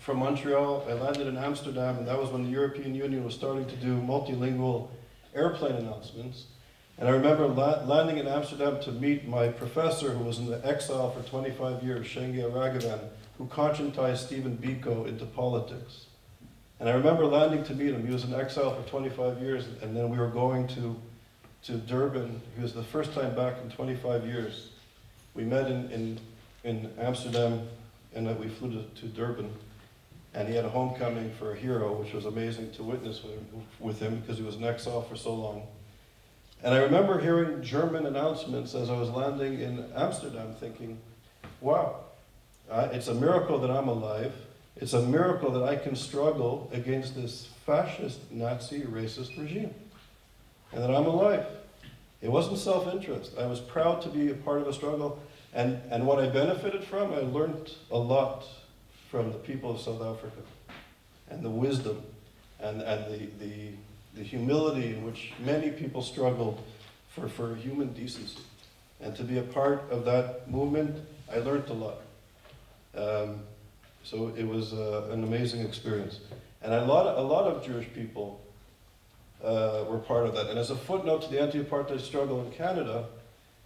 from Montreal, I landed in Amsterdam, and that was when the European Union was starting to do multilingual airplane announcements. And I remember landing in Amsterdam to meet my professor who was in exile for 25 years, Shenge Ragavan, who conscientized Stephen Biko into politics. And I remember landing to meet him. He was in exile for 25 years, and then we were going to Durban. He was the first time back in 25 years. We met in Amsterdam and we flew to Durban, and he had a homecoming for a hero, which was amazing to witness with him because he was in exile for so long. And I remember hearing German announcements as I was landing in Amsterdam thinking, wow, it's a miracle that I'm alive. It's a miracle that I can struggle against this fascist, Nazi, racist regime, and that I'm alive. It wasn't self-interest. I was proud to be a part of a struggle, and what I benefited from, I learned a lot from the people of South Africa, and the wisdom, and the humility in which many people struggled for human decency. And to be a part of that movement, I learned a lot. So it was an amazing experience. And a lot of Jewish people were part of that. And as a footnote to the anti-apartheid struggle in Canada,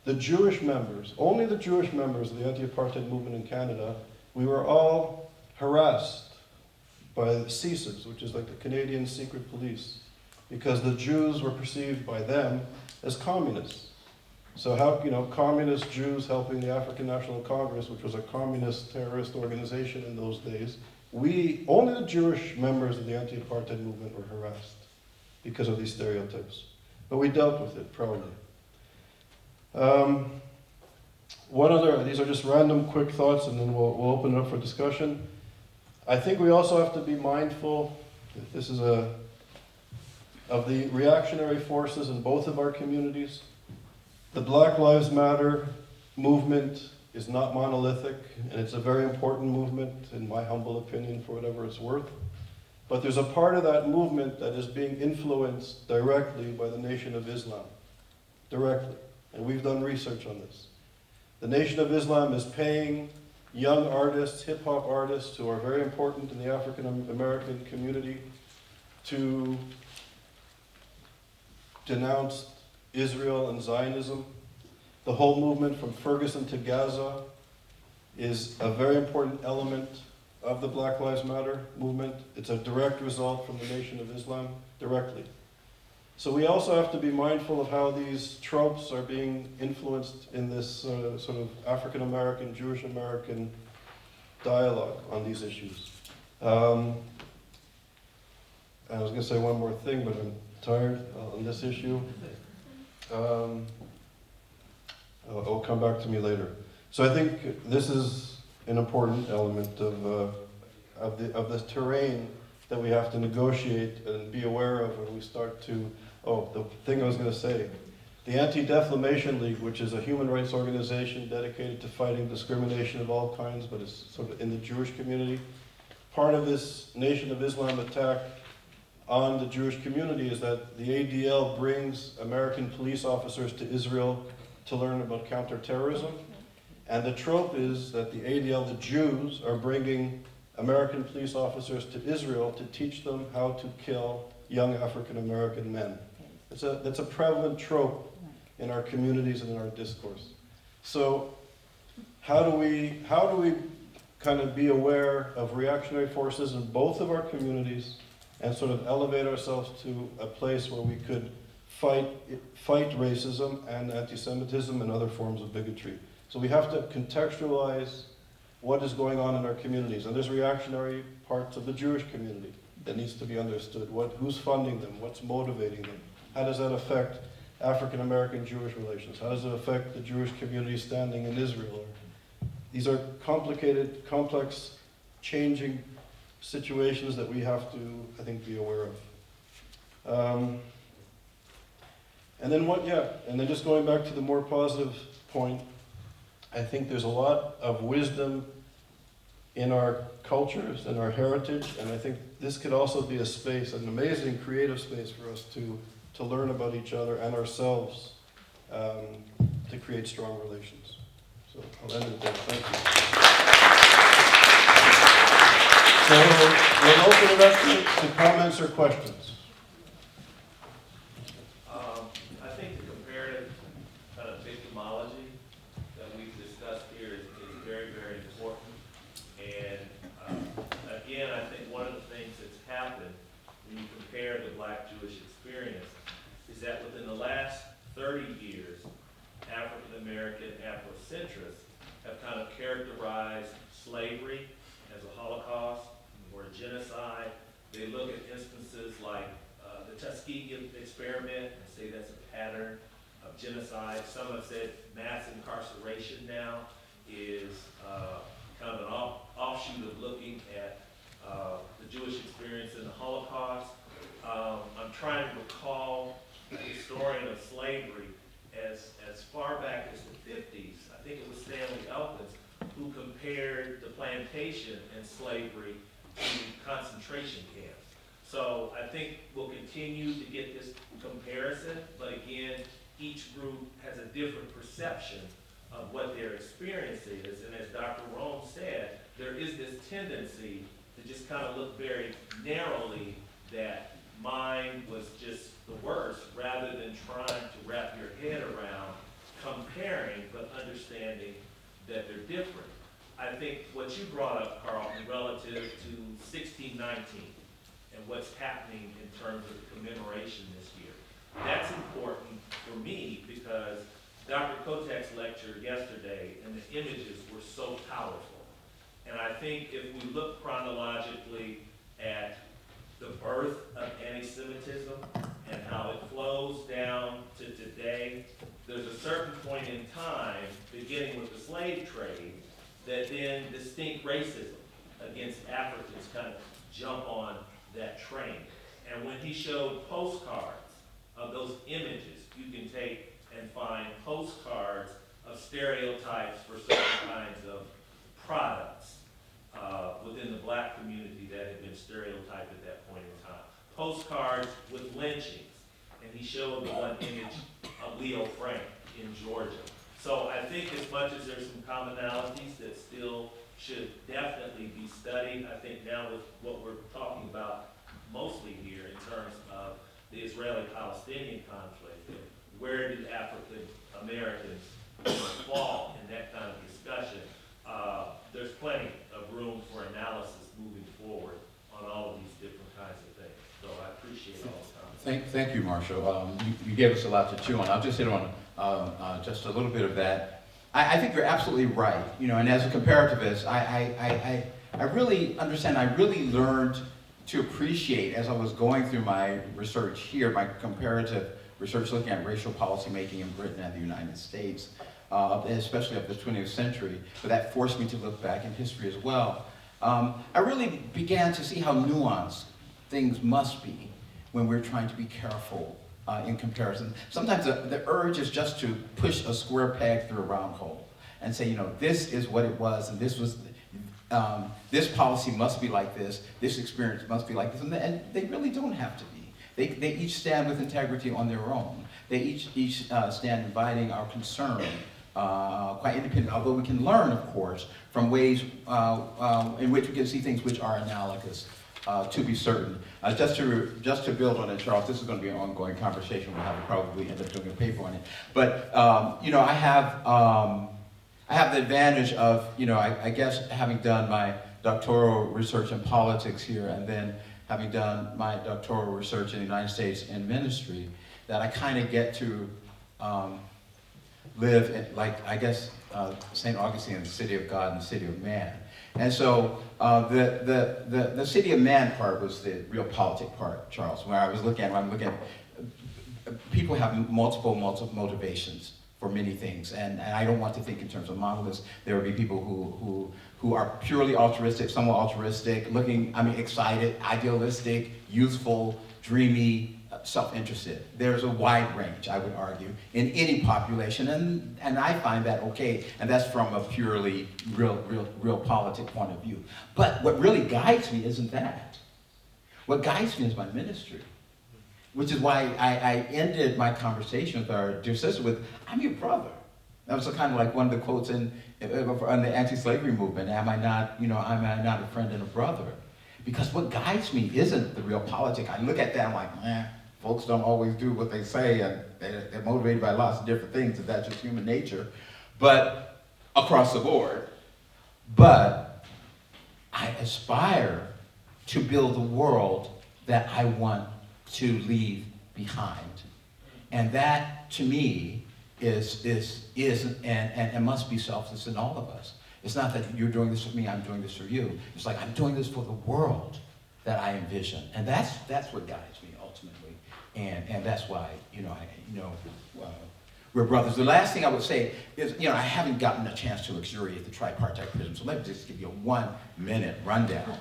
the Jewish members, only the Jewish members of the anti-apartheid movement in Canada, we were all harassed by the CSIS, which is like the Canadian Secret Police, because the Jews were perceived by them as communists. So how, communist Jews helping the African National Congress, which was a communist terrorist organization in those days, only the Jewish members of the anti-apartheid movement were harassed because of these stereotypes. But we dealt with it proudly. These are just random quick thoughts, and then we'll open it up for discussion. I think we also have to be mindful, of the reactionary forces in both of our communities. The Black Lives Matter movement is not monolithic, and it's a very important movement, in my humble opinion, for whatever it's worth. But there's a part of that movement that is being influenced directly by the Nation of Islam. Directly. And we've done research on this. The Nation of Islam is paying young artists, hip-hop artists, who are very important in the African American community, to denounce Israel and Zionism. The whole movement from Ferguson to Gaza is a very important element of the Black Lives Matter movement. It's a direct result from the Nation of Islam, directly. So we also have to be mindful of how these tropes are being influenced in this sort of African American, Jewish American dialogue on these issues. I was going to say one more thing, but I'm tired on this issue. It'll come back to me later. So I think this is an important element of the terrain that we have to negotiate and be aware of when we start to. The thing I was going to say. The Anti-Defamation League, which is a human rights organization dedicated to fighting discrimination of all kinds, but it's sort of in the Jewish community. Part of this Nation of Islam attack on the Jewish community is that the ADL brings American police officers to Israel to learn about counterterrorism. And the trope is that the ADL, the Jews, are bringing American police officers to Israel to teach them how to kill young African American men. That's a prevalent trope in our communities and in our discourse. So how do we kind of be aware of reactionary forces in both of our communities and sort of elevate ourselves to a place where we could fight racism and anti-Semitism and other forms of bigotry? So we have to contextualize what is going on in our communities. And there's reactionary parts of the Jewish community that needs to be understood. Who's funding them? What's motivating them? How does that affect African American Jewish relations? How does it affect the Jewish community standing in Israel? These are complicated, complex, changing situations that we have to, I think, be aware of. And then just going back to the more positive point, I think there's a lot of wisdom in our cultures and our heritage, and I think this could also be a space, an amazing creative space for us to learn about each other and ourselves, to create strong relations. So I'll end it there. Thank you. So we'll open it up to comments or questions. I think the comparative kind of victimology that we've discussed here is very, very important. And again, I think one of the things that's happened when you compare the Black Jewish experience is that within the last 30 years, African American Afrocentrists have kind of characterized slavery as a Holocaust or a genocide. They look at instances like the Tuskegee experiment and say that's a pattern of genocide. Some have said mass incarceration now is kind of an offshoot of looking at the Jewish experience in the Holocaust. I'm trying to recall a historian of slavery as far back as the 50s. I think it was Stanley Elkins who compared the plantation and slavery to concentration camps. So I think we'll continue to get this comparison, but again, each group has a different perception of what their experience is. And as Dr. Rome said, there is this tendency to just kind of look very narrowly that mine was just the worst, rather than trying to wrap your head around comparing, but understanding that they're different. I think what you brought up, Carlton, relative to 1619 and what's happening in terms of the commemoration this year, that's important for me because Dr. Kotek's lecture yesterday and the images were so powerful. And I think if we look chronologically at the birth of anti-Semitism and how it flows down to today, there's a certain point in time, beginning with the slave trade, that then distinct racism against Africans kind of jump on that train. And when he showed postcards of those images, you can take and find postcards of stereotypes for certain kinds of products within the black community that had been stereotyped at that point in time. Postcards with lynchings, and he showed the one image of Leo Frank in Georgia. So I think as much as there's some commonalities that still should definitely be studied, I think now with what we're talking about mostly here in terms of the Israeli-Palestinian conflict, where do African Americans fall in that kind of discussion? There's plenty of room for analysis moving forward on all of these different kinds of things. So I appreciate all the comments. Thank you, Marshall. You gave us a lot to chew on. I'll just hit on just a little bit of that. I think you're absolutely right. You know, and as a comparativist, I really understand. I really learned to appreciate as I was going through my research here, my comparative research looking at racial policymaking in Britain and the United States, especially of the 20th century, but that forced me to look back in history as well. I really began to see how nuanced things must be when we're trying to be careful in comparison. Sometimes the urge is just to push a square peg through a round hole and say, you know, this is what it was, and this was, this policy must be like this experience must be like this, and they really don't have to be. They each stand with integrity on their own. They each stand inviting our concern, quite independent, although we can learn, of course, from ways in which we can see things which are analogous, to be certain. Just to build on it, Charles, this is going to be an ongoing conversation. We'll have to probably end up doing a paper on it. But, you know, I have the advantage of, you know, I guess having done my doctoral research in politics here and then having done my doctoral research in the United States in ministry, that I kind of get to live in, like, I guess, St. Augustine, the city of God and the city of man. And so the city of man part was the real politic part, Charles, where I'm looking at people have multiple motivations for many things, and I don't want to think in terms of monoliths. There will be people who are purely altruistic, somewhat altruistic, excited, idealistic, youthful, dreamy, self-interested. There's a wide range, I would argue, in any population, and I find that okay, and that's from a purely real politic point of view. But what really guides me isn't that. What guides me is my ministry, which is why I ended my conversation with our dear sister with, "I'm your brother." That was kind of like one of the quotes in the anti-slavery movement. Am I not a friend and a brother? Because what guides me isn't the real politic. I look at that, I'm like, folks don't always do what they say, and they're motivated by lots of different things, and that's just human nature, but across the board. But I aspire to build the world that I want to leave behind. And that, to me, is and must be selfless in all of us. It's not that you're doing this for me, I'm doing this for you. It's like I'm doing this for the world that I envision. And that's what guides me ultimately. And that's why, we're brothers. The last thing I would say is, I haven't gotten a chance to luxuriate the tripartite prism, so let me just give you a 1-minute rundown.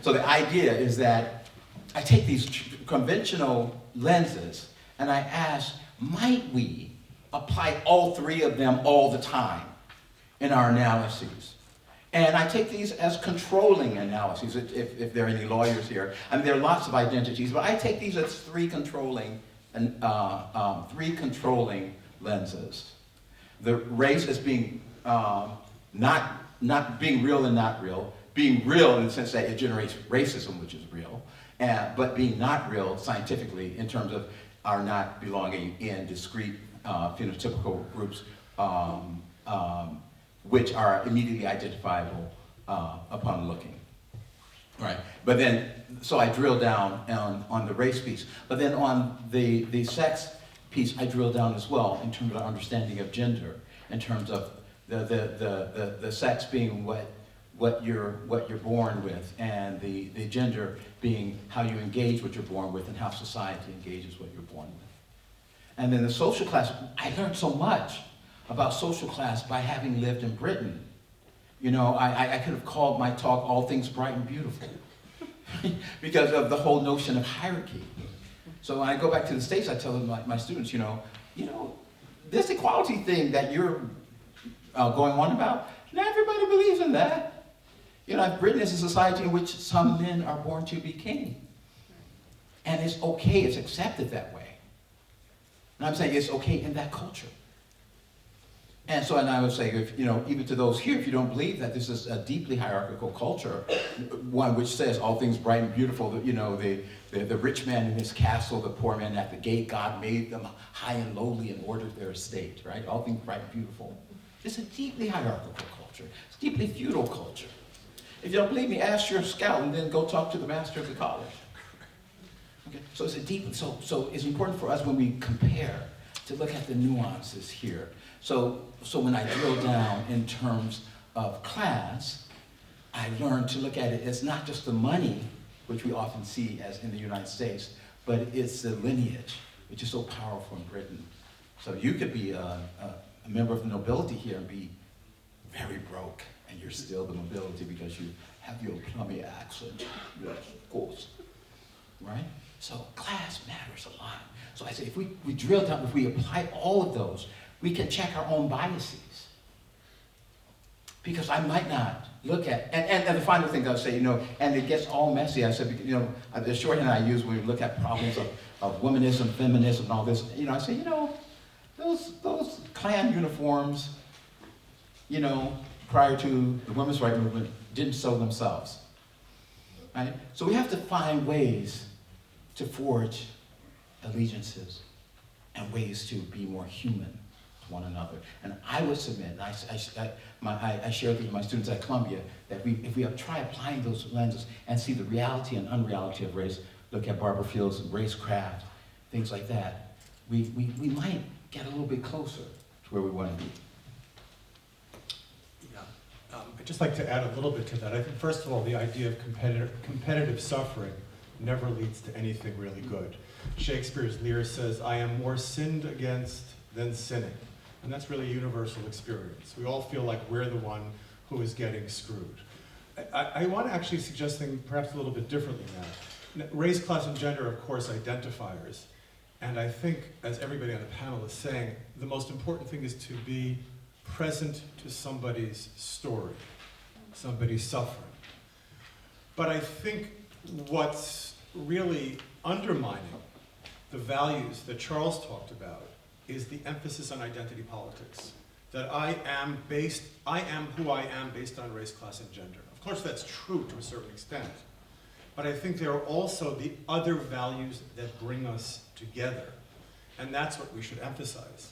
So the idea is that I take these conventional lenses and I ask, might we apply all three of them all the time in our analyses? And I take these as controlling analyses, if there are any lawyers here. I mean, there are lots of identities, but I take these as three controlling lenses. The race as being not being real and not real, being real in the sense that it generates racism, which is real, but being not real scientifically in terms of our not belonging in discrete phenotypical groups, which are immediately identifiable upon looking. Right, but then, so I drill down on the race piece, but then on the sex piece, I drill down as well in terms of understanding of gender, in terms of the sex being what you're born with, and the gender being how you engage what you're born with and how society engages what you're born with. And then the social class, I learned so much about social class by having lived in Britain. I could have called my talk All Things Bright and Beautiful because of the whole notion of hierarchy. So when I go back to the States, I tell them, my students, this equality thing that you're going on about, not everybody believes in that. Britain is a society in which some men are born to be king. And it's okay, it's accepted that way. And I'm saying it's okay in that culture. And so, and I would say, even to those here, if you don't believe that this is a deeply hierarchical culture, one which says all things bright and beautiful, the rich man in his castle, the poor man at the gate, God made them high and lowly and ordered their estate, right? All things bright and beautiful. It's a deeply hierarchical culture. It's a deeply feudal culture. If you don't believe me, ask your scout and then go talk to the master of the college. Okay? So so it's important for us when we compare to look at the nuances here. So when I drill down in terms of class, I learned to look at it as not just the money, which we often see as in the United States, but it's the lineage, which is so powerful in Britain. So you could be a member of the nobility here and be very broke, and you're still the nobility because you have your plummy accent. Yes, of course. Right? So class matters a lot. So I say, if we drill down, if we apply all of those, we can check our own biases. Because I might not look at, and the final thing I'll say, and it gets all messy. I said, the shorthand I use when we look at problems of womanism, feminism, and all this, I say, those Klan uniforms, prior to the women's rights movement, didn't sew themselves. Right? So we have to find ways to forge allegiances and ways to be more human to one another. And I would submit, and I share with my students at Columbia, that if we try applying those lenses and see the reality and unreality of race, look at Barbara Field's racecraft, things like that, we might get a little bit closer to where we want to be. I'd just like to add a little bit to that. I think, first of all, the idea of competitive suffering never leads to anything really good. Shakespeare's Lear says, I am more sinned against than sinning. And that's really a universal experience. We all feel like we're the one who is getting screwed. I want to actually suggest things perhaps a little bit differently now. Race, class, and gender are, of course, identifiers. And I think, as everybody on the panel is saying, the most important thing is to be present to somebody's story, somebody's suffering. But I think what's really undermining the values that Charles talked about is the emphasis on identity politics. That I am who I am based on race, class, and gender. Of course, that's true to a certain extent. But I think there are also the other values that bring us together. And that's what we should emphasize.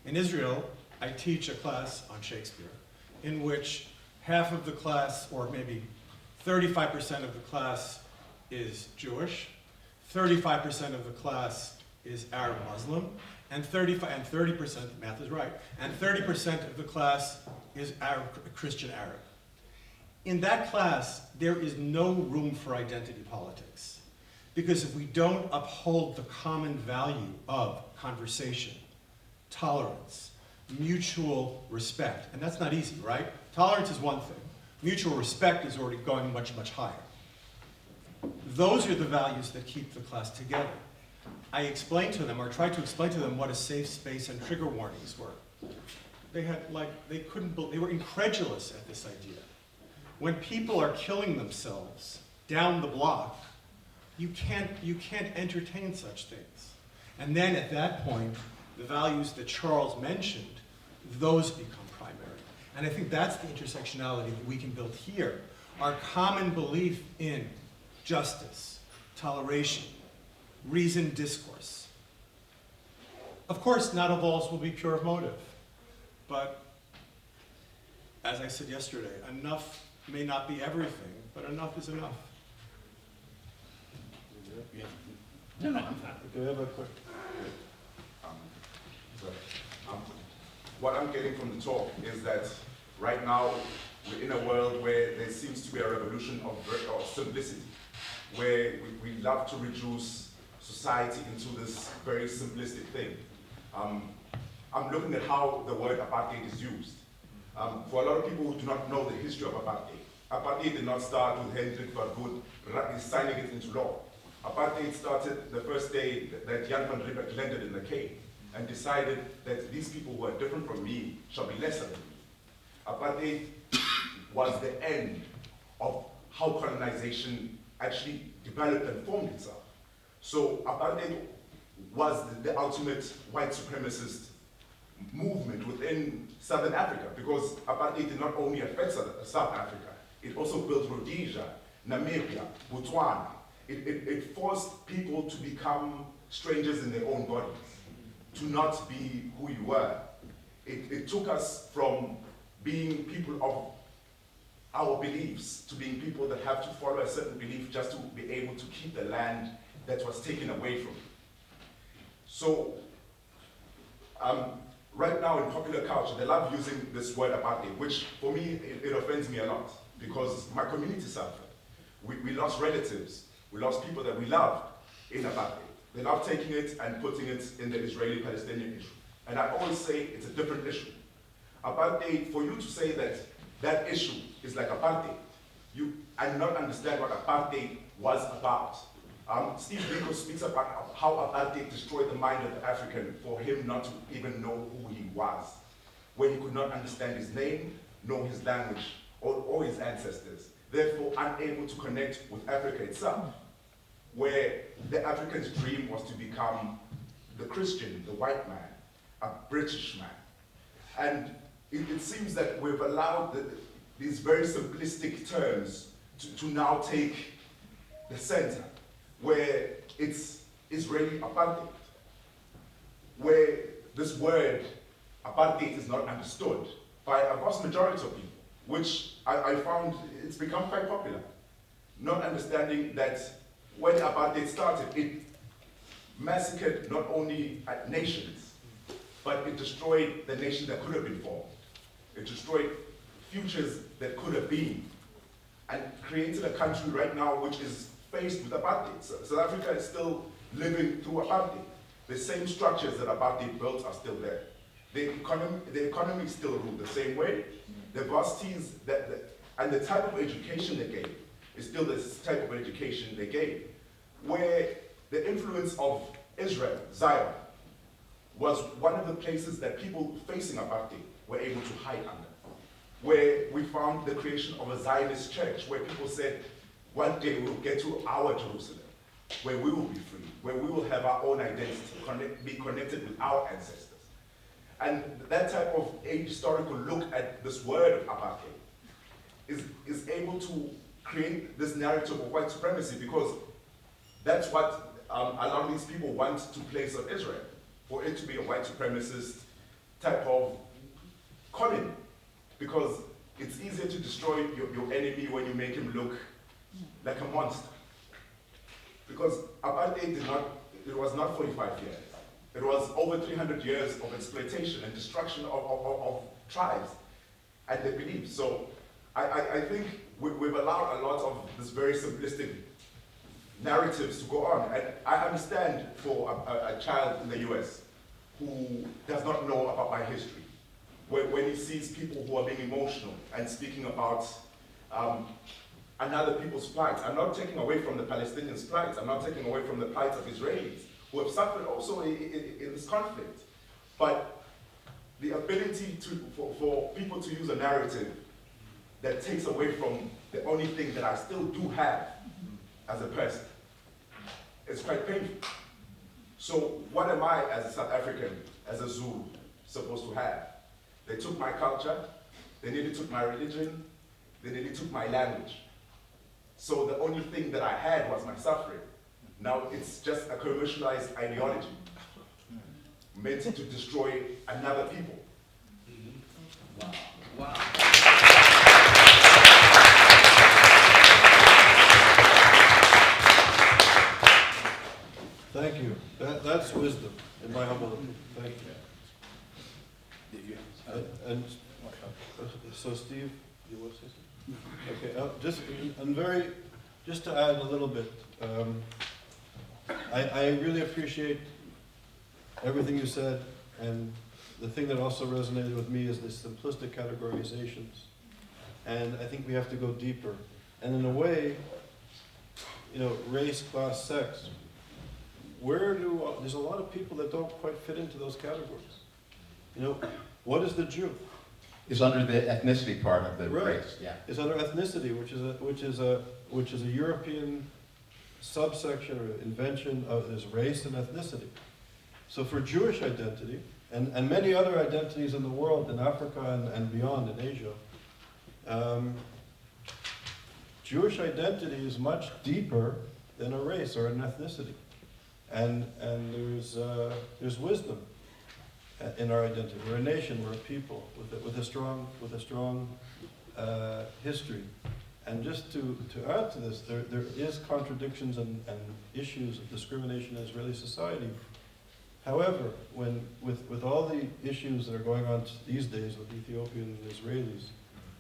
In Israel, I teach a class on Shakespeare in which half of the class, or maybe 35% of the class, is Jewish, 35% of the class is Arab Muslim, and 30%, math is right, and 30% of the class is Arab, Christian Arab. In that class, there is no room for identity politics. Because if we don't uphold the common value of conversation, tolerance, mutual respect, and that's not easy, right? Tolerance is one thing. Mutual respect is already going much, much higher. Those are the values that keep the class together. I explained to them, or tried to explain to them, what a safe space and trigger warnings were. They had, like, they were incredulous at this idea. When people are killing themselves down the block, you can't entertain such things. And then at that point, the values that Charles mentioned, those become primary. And I think that's the intersectionality that we can build here. Our common belief in justice, toleration, reasoned discourse. Of course, not all walls will be pure of motive, but as I said yesterday, enough may not be everything, but enough is enough. No, no. Okay, we have a quick. What I'm getting from the talk is that right now we're in a world where there seems to be a revolution of simplicity, where we love to reduce society into this very simplistic thing. I'm looking at how the word apartheid is used. For a lot of people who do not know the history of apartheid did not start with Hendrik Verwoerd signing it into law. Apartheid started the first day that Jan van Riebeeck landed in the Cape and decided that these people who are different from me shall be lesser than me. Apartheid was the end of how colonization actually developed and formed itself. So apartheid was the ultimate white supremacist movement within Southern Africa, because apartheid did not only affect South Africa, it also built Rhodesia, Namibia, Botswana. It forced people to become strangers in their own bodies, to not be who you were. It took us from being people of our beliefs to being people that have to follow a certain belief just to be able to keep the land that was taken away from you. So, right now in popular culture, they love using this word apartheid, which for me, it offends me a lot, because my community suffered. We lost relatives. We lost people that we loved in apartheid. They love taking it and putting it in the Israeli-Palestinian issue. And I always say it's a different issue. Apartheid, for you to say that that issue is like apartheid, I do not understand what apartheid was about. Steve Biko speaks about how apartheid destroyed the mind of the African for him not to even know who he was, when he could not understand his name, know his language, or his ancestors, therefore unable to connect with Africa itself, where the African's dream was to become the Christian, the white man, a British man. And it seems that we've allowed these very simplistic terms to now take the center, where it's Israeli apartheid, where this word apartheid is not understood by a vast majority of people, which I found it's become quite popular. Not understanding that when apartheid started, it massacred not only nations, but it destroyed the nation that could have been formed. It destroyed futures that could have been, and created a country right now which is faced with apartheid. So South Africa is still living through apartheid. The same structures that apartheid built are still there. The economy is still ruled the same way. The varsities and the type of education they gave is still the type of education they gave, where the influence of Israel, Zion, was one of the places that people facing apartheid were able to hide under, where we found the creation of a Zionist church, where people said, one day we'll get to our Jerusalem, where we will be free, where we will have our own identity, be connected with our ancestors. And that type of historical look at this word of apartheid is able to create this narrative of white supremacy, because that's what a lot of these people want to place on Israel, for it to be a white supremacist type of colony, because it's easier to destroy your enemy when you make him look like a monster. Because apartheid it was not 45 years. It was over 300 years of exploitation and destruction of tribes and their beliefs. So I think we've allowed a lot of this very simplistic narratives to go on. And I understand for a child in the US who does not know about my history, when he sees people who are being emotional and speaking about another people's plight. I'm not taking away from the Palestinians' plight. I'm not taking away from the plight of Israelis who have suffered also in this conflict. But the ability for people to use a narrative that takes away from the only thing that I still do have as a person is quite painful. So what am I as a South African, as a Zulu, supposed to have? They took my culture, they nearly took my religion, they nearly took my language. So the only thing that I had was my suffering. Now it's just a commercialized ideology meant to destroy another people. Wow. Thank you. That's wisdom, in my humble opinion. Thank you. And so, Steve, you want to say something? Okay. Just to add a little bit. I really appreciate everything you said, and the thing that also resonated with me is the simplistic categorizations. And I think we have to go deeper. And in a way, race, class, sex. There's a lot of people that don't quite fit into those categories. What is the Jew? It's under the ethnicity part of the Right. race, yeah. It's under ethnicity, which is a European subsection or invention of this race and ethnicity. So for Jewish identity, and many other identities in the world, in Africa and beyond, in Asia, Jewish identity is much deeper than a race or an ethnicity. And there's wisdom in our identity. We're a nation, we're a people with a strong history. And just to add to this, there is contradictions and issues of discrimination in Israeli society. However, with all the issues that are going on these days with Ethiopian and Israelis,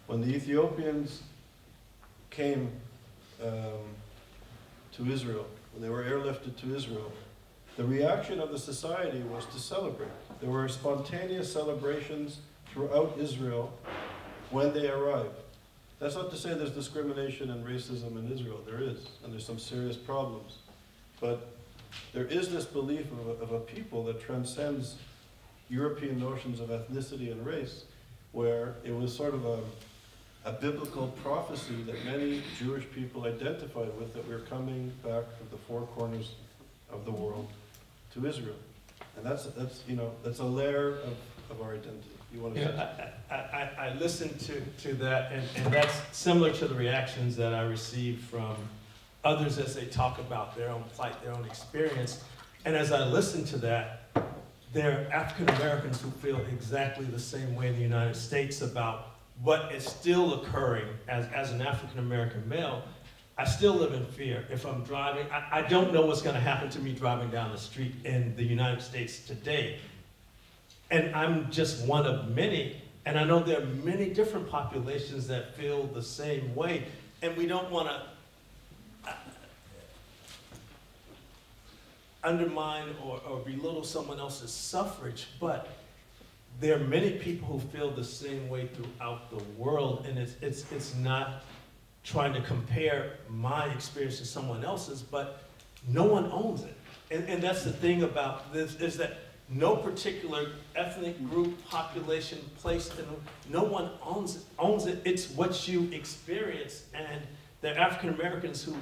when the Ethiopians came to Israel, when they were airlifted to Israel, the reaction of the society was to celebrate. There were spontaneous celebrations throughout Israel when they arrived. That's not to say there's discrimination and racism in Israel. There is, and there's some serious problems. But there is this belief of a people that transcends European notions of ethnicity and race, where it was sort of a biblical prophecy that many Jewish people identified with, that we're coming back from the four corners of the world to Israel. And that's a layer of our identity. You want to say? I listened to that, and that's similar to the reactions that I received from others as they talk about their own plight, their own experience. And as I listen to that, there are African Americans who feel exactly the same way in the United States about what is still occurring. As an African American male, I still live in fear. If I'm driving, I don't know what's going to happen to me driving down the street in the United States today. And I'm just one of many, and I know there are many different populations that feel the same way, and we don't want to undermine or belittle someone else's suffrage, but there are many people who feel the same way throughout the world, and it's not trying to compare my experience to someone else's, but no one owns it. And that's the thing about this, is that no particular ethnic group, population, place, no one owns it. It's what you experience. And there are African Americans who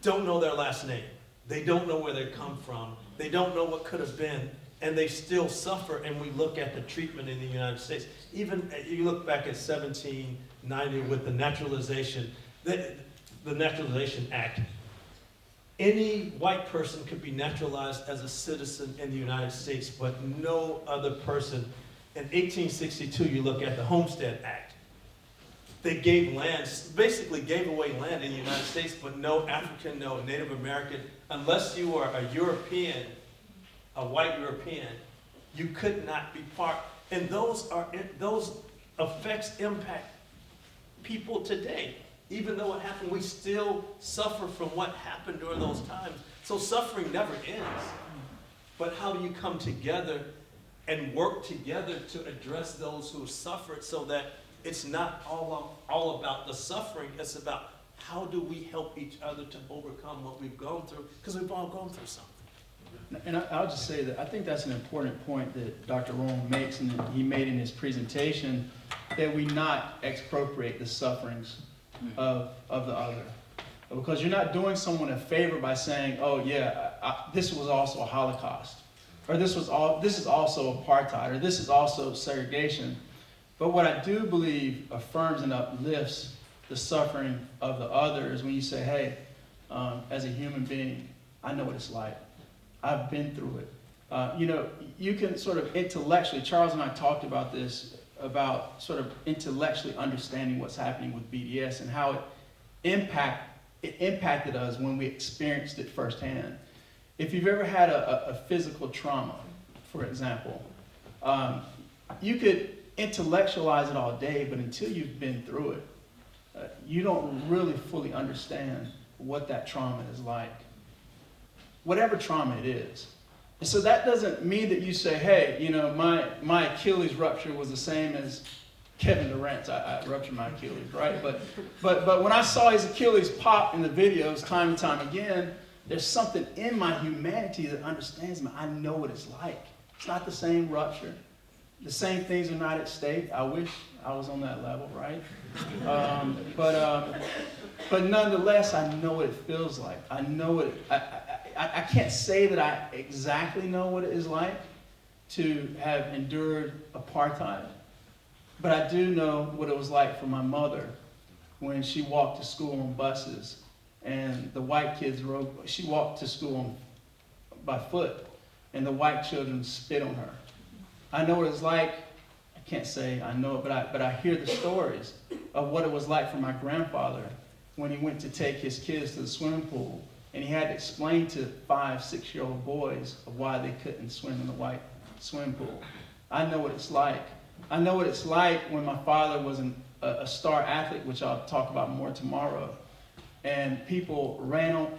don't know their last name. They don't know where they come from. They don't know what could have been. And they still suffer. And we look at the treatment in the United States. Even you look back at 1790 with the naturalization, the Naturalization Act. Any white person could be naturalized as a citizen in the United States, but no other person. In 1862, you look at the Homestead Act. they gave land, basically gave away land in the United States, but no African, no Native American, unless you are a European, a white European, you could not be part. And those effects impact people today. Even though it happened, we still suffer from what happened during those times. So suffering never ends. But how do you come together and work together to address those who suffered so that it's not all about the suffering, it's about how do we help each other to overcome what we've gone through, because we've all gone through something. And I'll just say that I think that's an important point that Dr. Rowan makes and that he made in his presentation, that we not expropriate the sufferings of the other. Because you're not doing someone a favor by saying, oh yeah, this was also a Holocaust, or this is also apartheid, or this is also segregation. But what I do believe affirms and uplifts the suffering of the other is when you say, hey, as a human being, I know what it's like. I've been through it. You can sort of intellectually, Charles and I talked about this, about sort of intellectually understanding what's happening with BDS and how it impacted us when we experienced it firsthand. If you've ever had a physical trauma, for example, you could intellectualize it all day, but until you've been through it, you don't really fully understand what that trauma is like. Whatever trauma it is. And so that doesn't mean that you say, hey, my Achilles rupture was the same as Kevin Durant's. I ruptured my Achilles, right? But when I saw his Achilles pop in the videos time and time again, there's something in my humanity that understands me. I know what it's like. It's not the same rupture. The same things are not at stake. I wish I was on that level, right? But nonetheless, I know what it feels like. I know it. I can't say that I exactly know what it is like to have endured apartheid, but I do know what it was like for my mother when she walked to school on buses and the white kids she walked to school by foot and the white children spit on her. I know what it's like. I can't say I know it, but I hear the stories of what it was like for my grandfather when he went to take his kids to the swimming pool, and he had to explain to 5, 6-year-old boys of why they couldn't swim in the white swimming pool. I know what it's like. I know what it's like when my father was a star athlete, which I'll talk about more tomorrow, and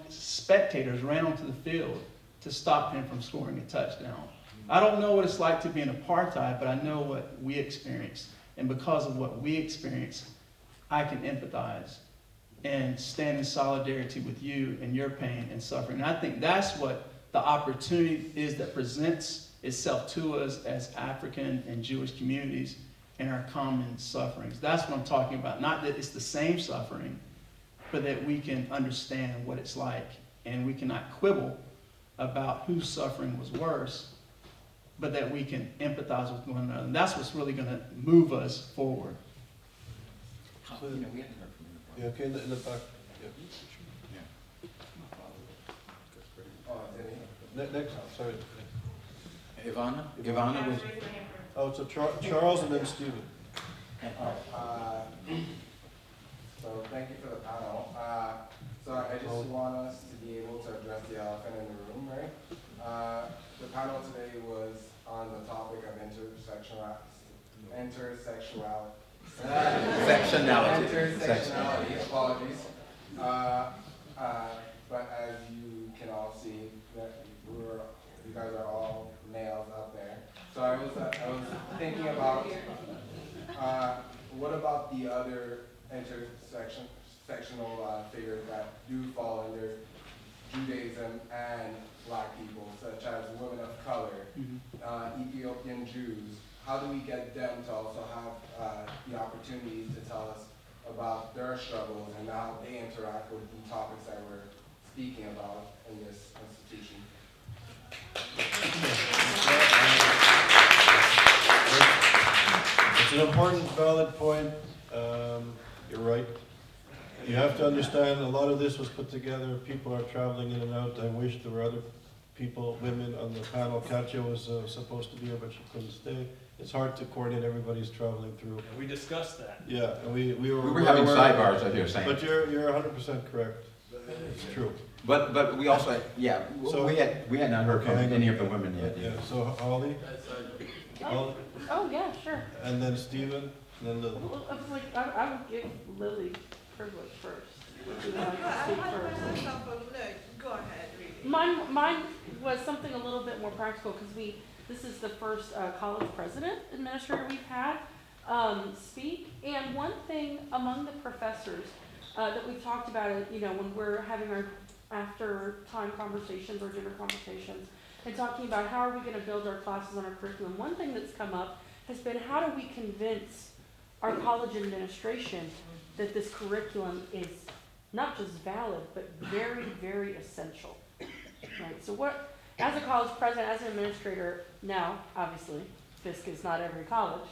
spectators ran onto the field to stop him from scoring a touchdown. I don't know what it's like to be in apartheid, but I know what we experienced. And because of what we experienced, I can empathize and stand in solidarity with you and your pain and suffering. And I think that's what the opportunity is that presents itself to us as African and Jewish communities in our common sufferings. That's what I'm talking about. Not that it's the same suffering, but that we can understand what it's like. And we cannot quibble about whose suffering was worse, but that we can empathize with one another. And that's what's really going to move us forward. We haven't heard from you. Yeah, okay, in the back. Yeah. Next, sorry. Ivana was. Oh, so Charles and then Stephen. So thank you for the panel. So I just want us to be able to address the elephant in the room, right? The panel today was on the topic of intersectionality, apologies. But as you can all see, that you guys are all males out there. So I was thinking about what about the other intersectional figures that do fall under Judaism and Black people, such as women of color, Ethiopian Jews. How do we get them to also have the opportunity to tell us about their struggles and how they interact with the topics that we're speaking about in this institution? It's an important, valid point. You're right. You have to understand, a lot of this was put together. People are traveling in and out. I wish there were other people, women on the panel. Katja was supposed to be here, but she couldn't stay. It's hard to coordinate, everybody's traveling through. And we discussed that. Yeah, and we were. We were having sidebars, as you're saying. But you're 100% correct. It's true. But we also, yeah, So- we had not heard from Okay. any of the women yet. Yeah, so Holly, Holly, Oh, yeah, sure. and then Stephen, and then Lily. Well, I would give Lily privilege first. Would you like to speak first? Go ahead, really. Mine was something a little bit more practical because this is the first college president administrator we've had speak. And one thing among the professors that we've talked about, when we're having our after time conversations or dinner conversations and talking about how are we going to build our classes on our curriculum, one thing that's come up has been how do we convince our college administration that this curriculum is not just valid, but very, very essential. Right. So as a college president, as an administrator, now, obviously, Fisk is not every college,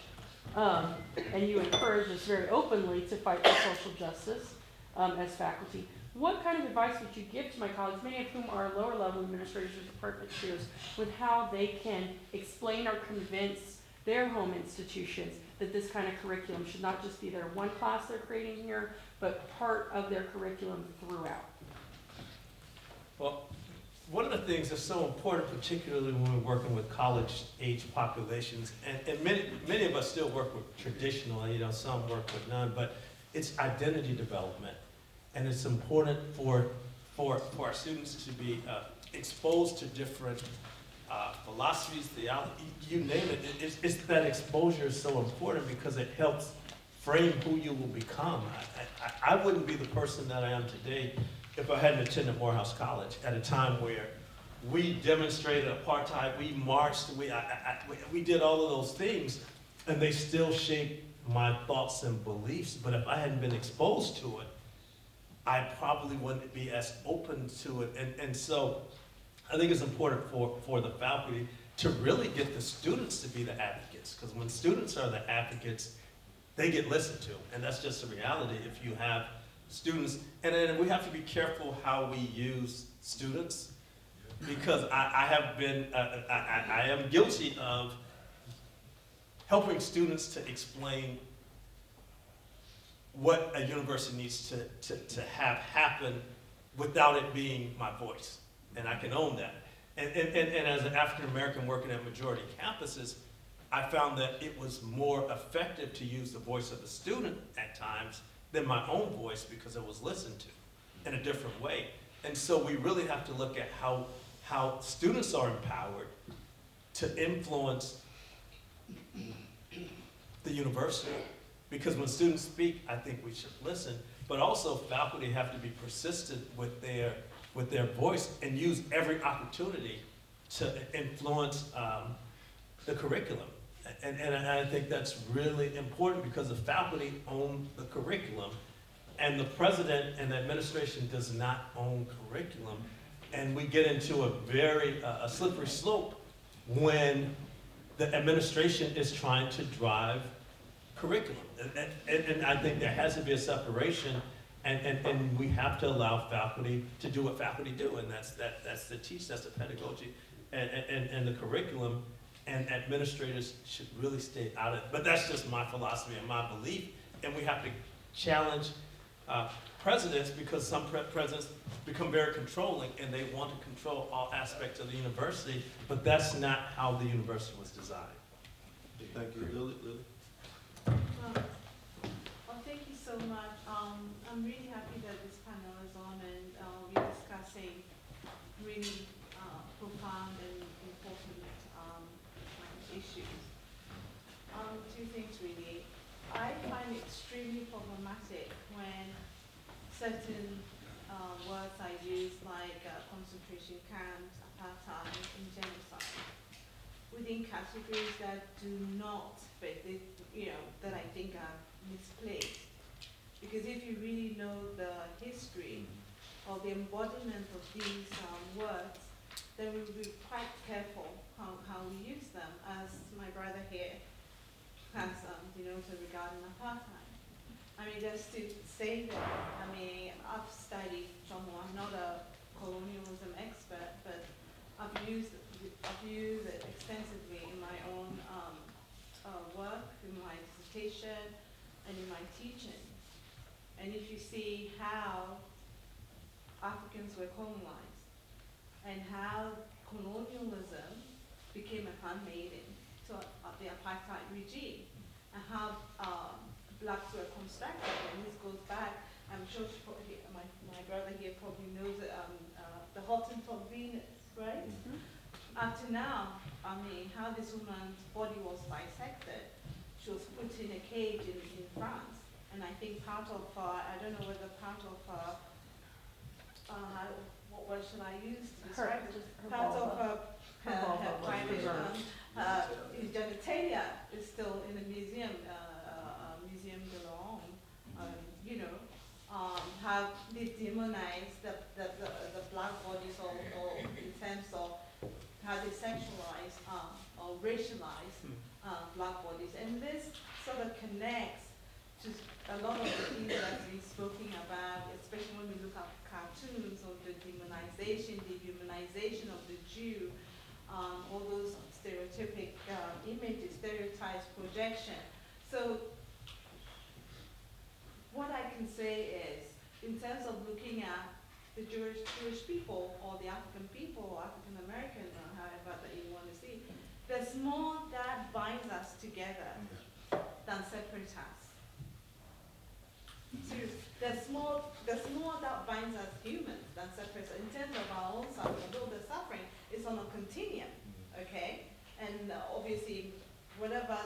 and you encourage us very openly to fight for social justice as faculty. What kind of advice would you give to my colleagues, many of whom are lower level administrators or department chairs, with how they can explain or convince their home institutions that this kind of curriculum should not just be their one class they're creating here, but part of their curriculum throughout? Well, one of the things that's so important, particularly when we're working with college-age populations, and many of us still work with traditional, some work with none, but it's identity development. And it's important for our students to be exposed to different philosophies, theology, you name it. It's that exposure is so important because it helps frame who you will become. I wouldn't be the person that I am today if I hadn't attended Morehouse College at a time where we demonstrated apartheid, we marched, we did all of those things, and they still shaped my thoughts and beliefs. But if I hadn't been exposed to it, I probably wouldn't be as open to it. And so I think it's important for the faculty to really get the students to be the advocates, because when students are the advocates, they get listened to. And that's just a reality if you have students. And then we have to be careful how we use students, because I am guilty of helping students to explain what a university needs to have happen without it being my voice. And I can own that. And as an African American working at majority campuses, I found that it was more effective to use the voice of the student at times than my own voice, because it was listened to in a different way. And so we really have to look at how students are empowered to influence the university. Because when students speak, I think we should listen, but also faculty have to be persistent with their voice and use every opportunity to influence the curriculum. And I think that's really important, because the faculty own the curriculum, and the president and the administration does not own curriculum. And we get into a very slippery slope when the administration is trying to drive curriculum. And I think there has to be a separation, and we have to allow faculty to do what faculty do, and that's the teach, that's the pedagogy, and the curriculum, and administrators should really stay out of it. But that's just my philosophy and my belief, and we have to challenge presidents, because some presidents become very controlling, and they want to control all aspects of the university, but that's not how the university was designed. Thank you. Lily? Well, thank you so much. I'm really happy that this panel is on, and we're discussing really profound and important issues. Two things really. I find it extremely problematic when certain words are used, like concentration camps, apartheid, and genocide, within categories that do not fit, that I think are misplaced. Because if you really know the history or the embodiment of these words, then we will be quite careful how we use them, as my brother here has denoted regarding apartheid. I mean, just to say that, I've studied I'm not a colonialism expert, but I've used it extensively in my own work, in my dissertation, and in my teaching. And if you see how Africans were colonized and how colonialism became a handmaiden to the apartheid regime, and how blacks were constructed, and this goes back, I'm sure my brother here probably knows it, the Hottentot Venus, right? Mhm. Up to now, I mean, how this woman's body was dissected. She was put in a cage in France, and I think part of, I don't know whether part of, what word should I use to describe it? Her Part of vulva. her private, Preserved. genitalia is still in the museum, Museum de l'Homme, you know, how they demonize the black bodies or in terms of how they sexualize or racialize black bodies. And this sort of connects to a lot of the things that's been spoken about, especially when we look at cartoons of the demonization, the humanization of the Jew, all those stereotypic images, stereotypes, projection. So what I can say is, in terms of looking at the Jewish people or the African people or African American or however that you want to see, there's more that binds us together than separates us. So there's more that binds us humans than separates us in terms of our own suffering. Although the suffering is on a continuum, okay? And obviously, whatever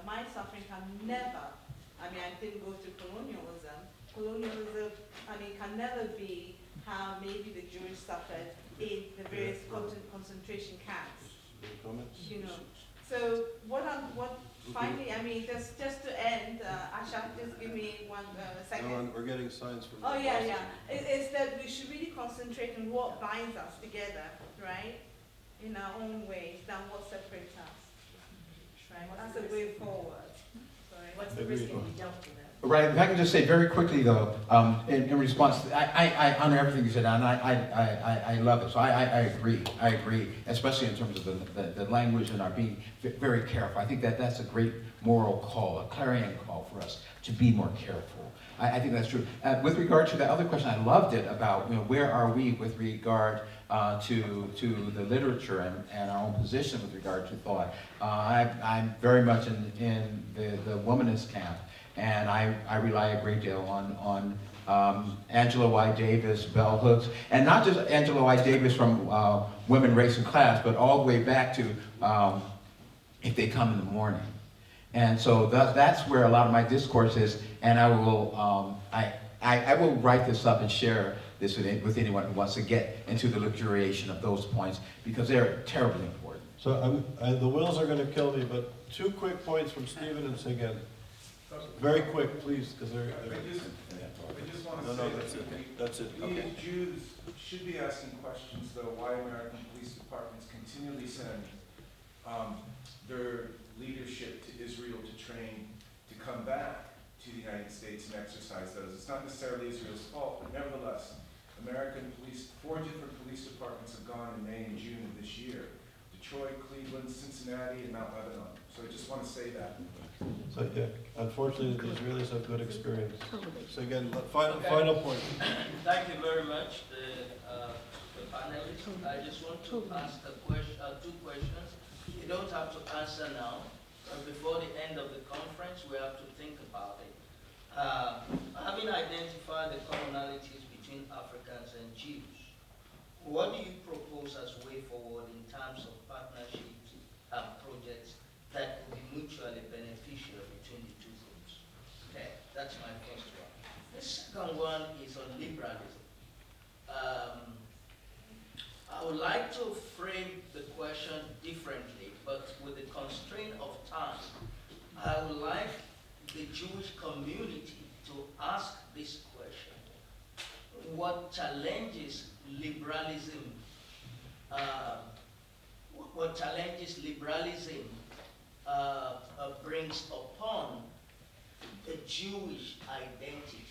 my suffering can never, I mean, I didn't go through colonialism. Colonialism, I mean, can never be how maybe the Jewish suffered in the various concentration camps. Any comments? You know. So finally, I mean, just to end, Asha, just give me one second. No, we're getting signs from. Oh yeah. It's that we should really concentrate on what binds us together, right? In our own ways, than what separates us. Right? That's a way forward. Sorry. What's the risk if we don't do that? Right, if I can just say very quickly though, in response, I honor everything you said, and I love it. So I agree, especially in terms of the language and our being very careful. I think that's a great moral call, a clarion call for us to be more careful. I think that's true. With regard to the other question, I loved it about, where are we with regard to the literature and our own position with regard to thought. I'm very much in the womanist camp. And I rely a great deal on Angela Y. Davis, bell hooks, and not just Angela Y. Davis from Women, Race, and Class, but all the way back to If They Come in the Morning. And so that's where a lot of my discourse is, and I will write this up and share this with anyone who wants to get into the luxuriation of those points, because they're terribly important. So the wheels are going to kill me, but 2 quick points from Stephen and Sagan. Very quick, please, because they're. I just want to No, say that's that it. That's it. we Okay. as Jews should be asking questions, though, why American police departments continually send their leadership to Israel to train, to come back to the United States and exercise those. It's not necessarily Israel's fault, but nevertheless, American police, 4 different police departments have gone in May and June of this year. Detroit, Cleveland, Cincinnati, and Mount Lebanon. So I just want to say that. So yeah, unfortunately, the Israelis have good experience. So again, final point. Thank you very much, the panelists. I just want to ask a question, 2 questions. You don't have to answer now. Before the end of the conference, we have to think about it. Having identified the commonalities between Africans and Jews, what do you propose as way forward in terms of partnerships and projects that will be mutually beneficial between the 2 groups? Okay, that's my first one. The second one is on liberalism. I would like to frame the question differently, but with the constraint of time. I would like the Jewish community to ask this question. What challenges liberalism brings upon the Jewish identity?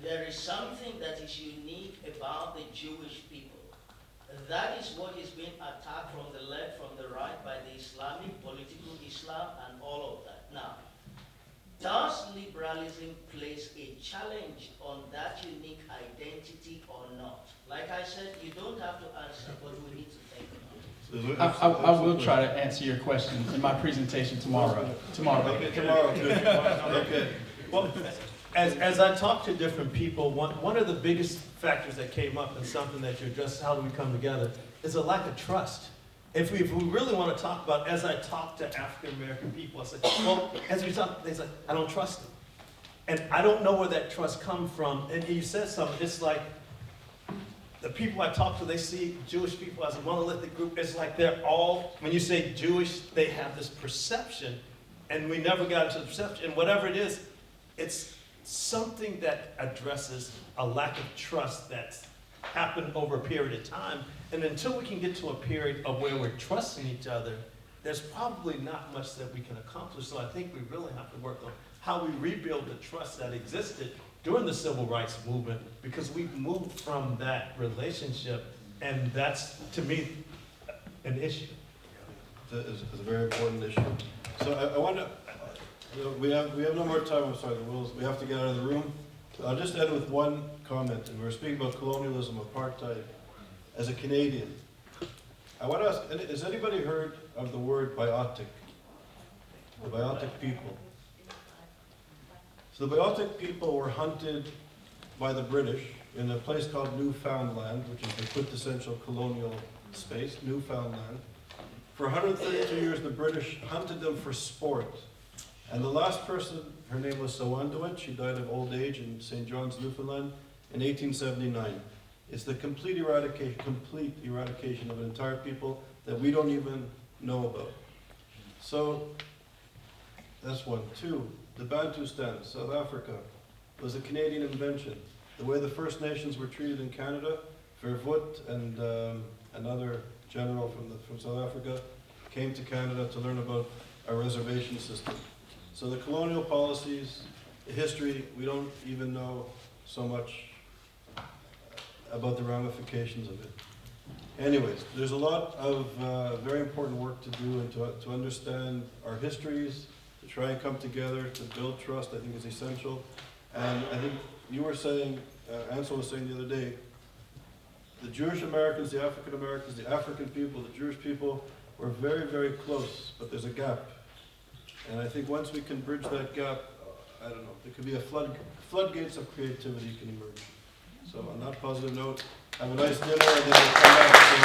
There is something that is unique about the Jewish people. That is what is being attacked from the left, from the right, by the Islamic political Islam and all of that. Now, does liberalism place a challenge on that unique identity or not? Like I said, you don't have to answer, but we need to think about it. I will try to answer your question in my presentation tomorrow. Okay, tomorrow. Okay. Well, as I talk to different people, one of the biggest factors that came up and something that you addressed, how do we come together, is a lack of trust. If we really want to talk about, as I talk to African American people, I say, well, as we talk, they say, I don't trust them. And I don't know where that trust comes from. And you said something, it's like, the people I talk to, they see Jewish people as a monolithic group. It's like they're all, when you say Jewish, they have this perception, and we never got into the perception. And whatever it is, it's something that addresses a lack of trust that's happened over a period of time. And until we can get to a period of where we're trusting each other, there's probably not much that we can accomplish. So I think we really have to work on how we rebuild the trust that existed during the civil rights movement, because we've moved from that relationship, and that's, to me, an issue. It's a very important issue. So I want to, we have no more time, I'm sorry, we have to get out of the room. I'll just end with one comment, and we're speaking about colonialism, apartheid. As a Canadian, I want to ask, has anybody heard of the word biotic? The biotic people. So the biotic people were hunted by the British in a place called Newfoundland, which is the quintessential colonial space, Newfoundland. For 132 years, the British hunted them for sport. And the last person, her name was Sawandowit, she died of old age in St. John's, Newfoundland, in 1879. It's the complete eradication of an entire people that we don't even know about. So, that's one. Two, the Bantustan, South Africa, was a Canadian invention. The way the First Nations were treated in Canada, Verwoerd and another general from South Africa came to Canada to learn about our reservation system. So the colonial policies, the history, we don't even know so much about the ramifications of it. Anyways, there's a lot of very important work to do and to understand our histories, to try and come together, to build trust, I think is essential. And I think you were saying, Ansel was saying the other day, the Jewish Americans, the African Americans, the African people, the Jewish people, we're very, very close, but there's a gap. And I think once we can bridge that gap, I don't know, there could be a floodgates of creativity can emerge. So on that positive note, have a nice dinner, and then we'll come back to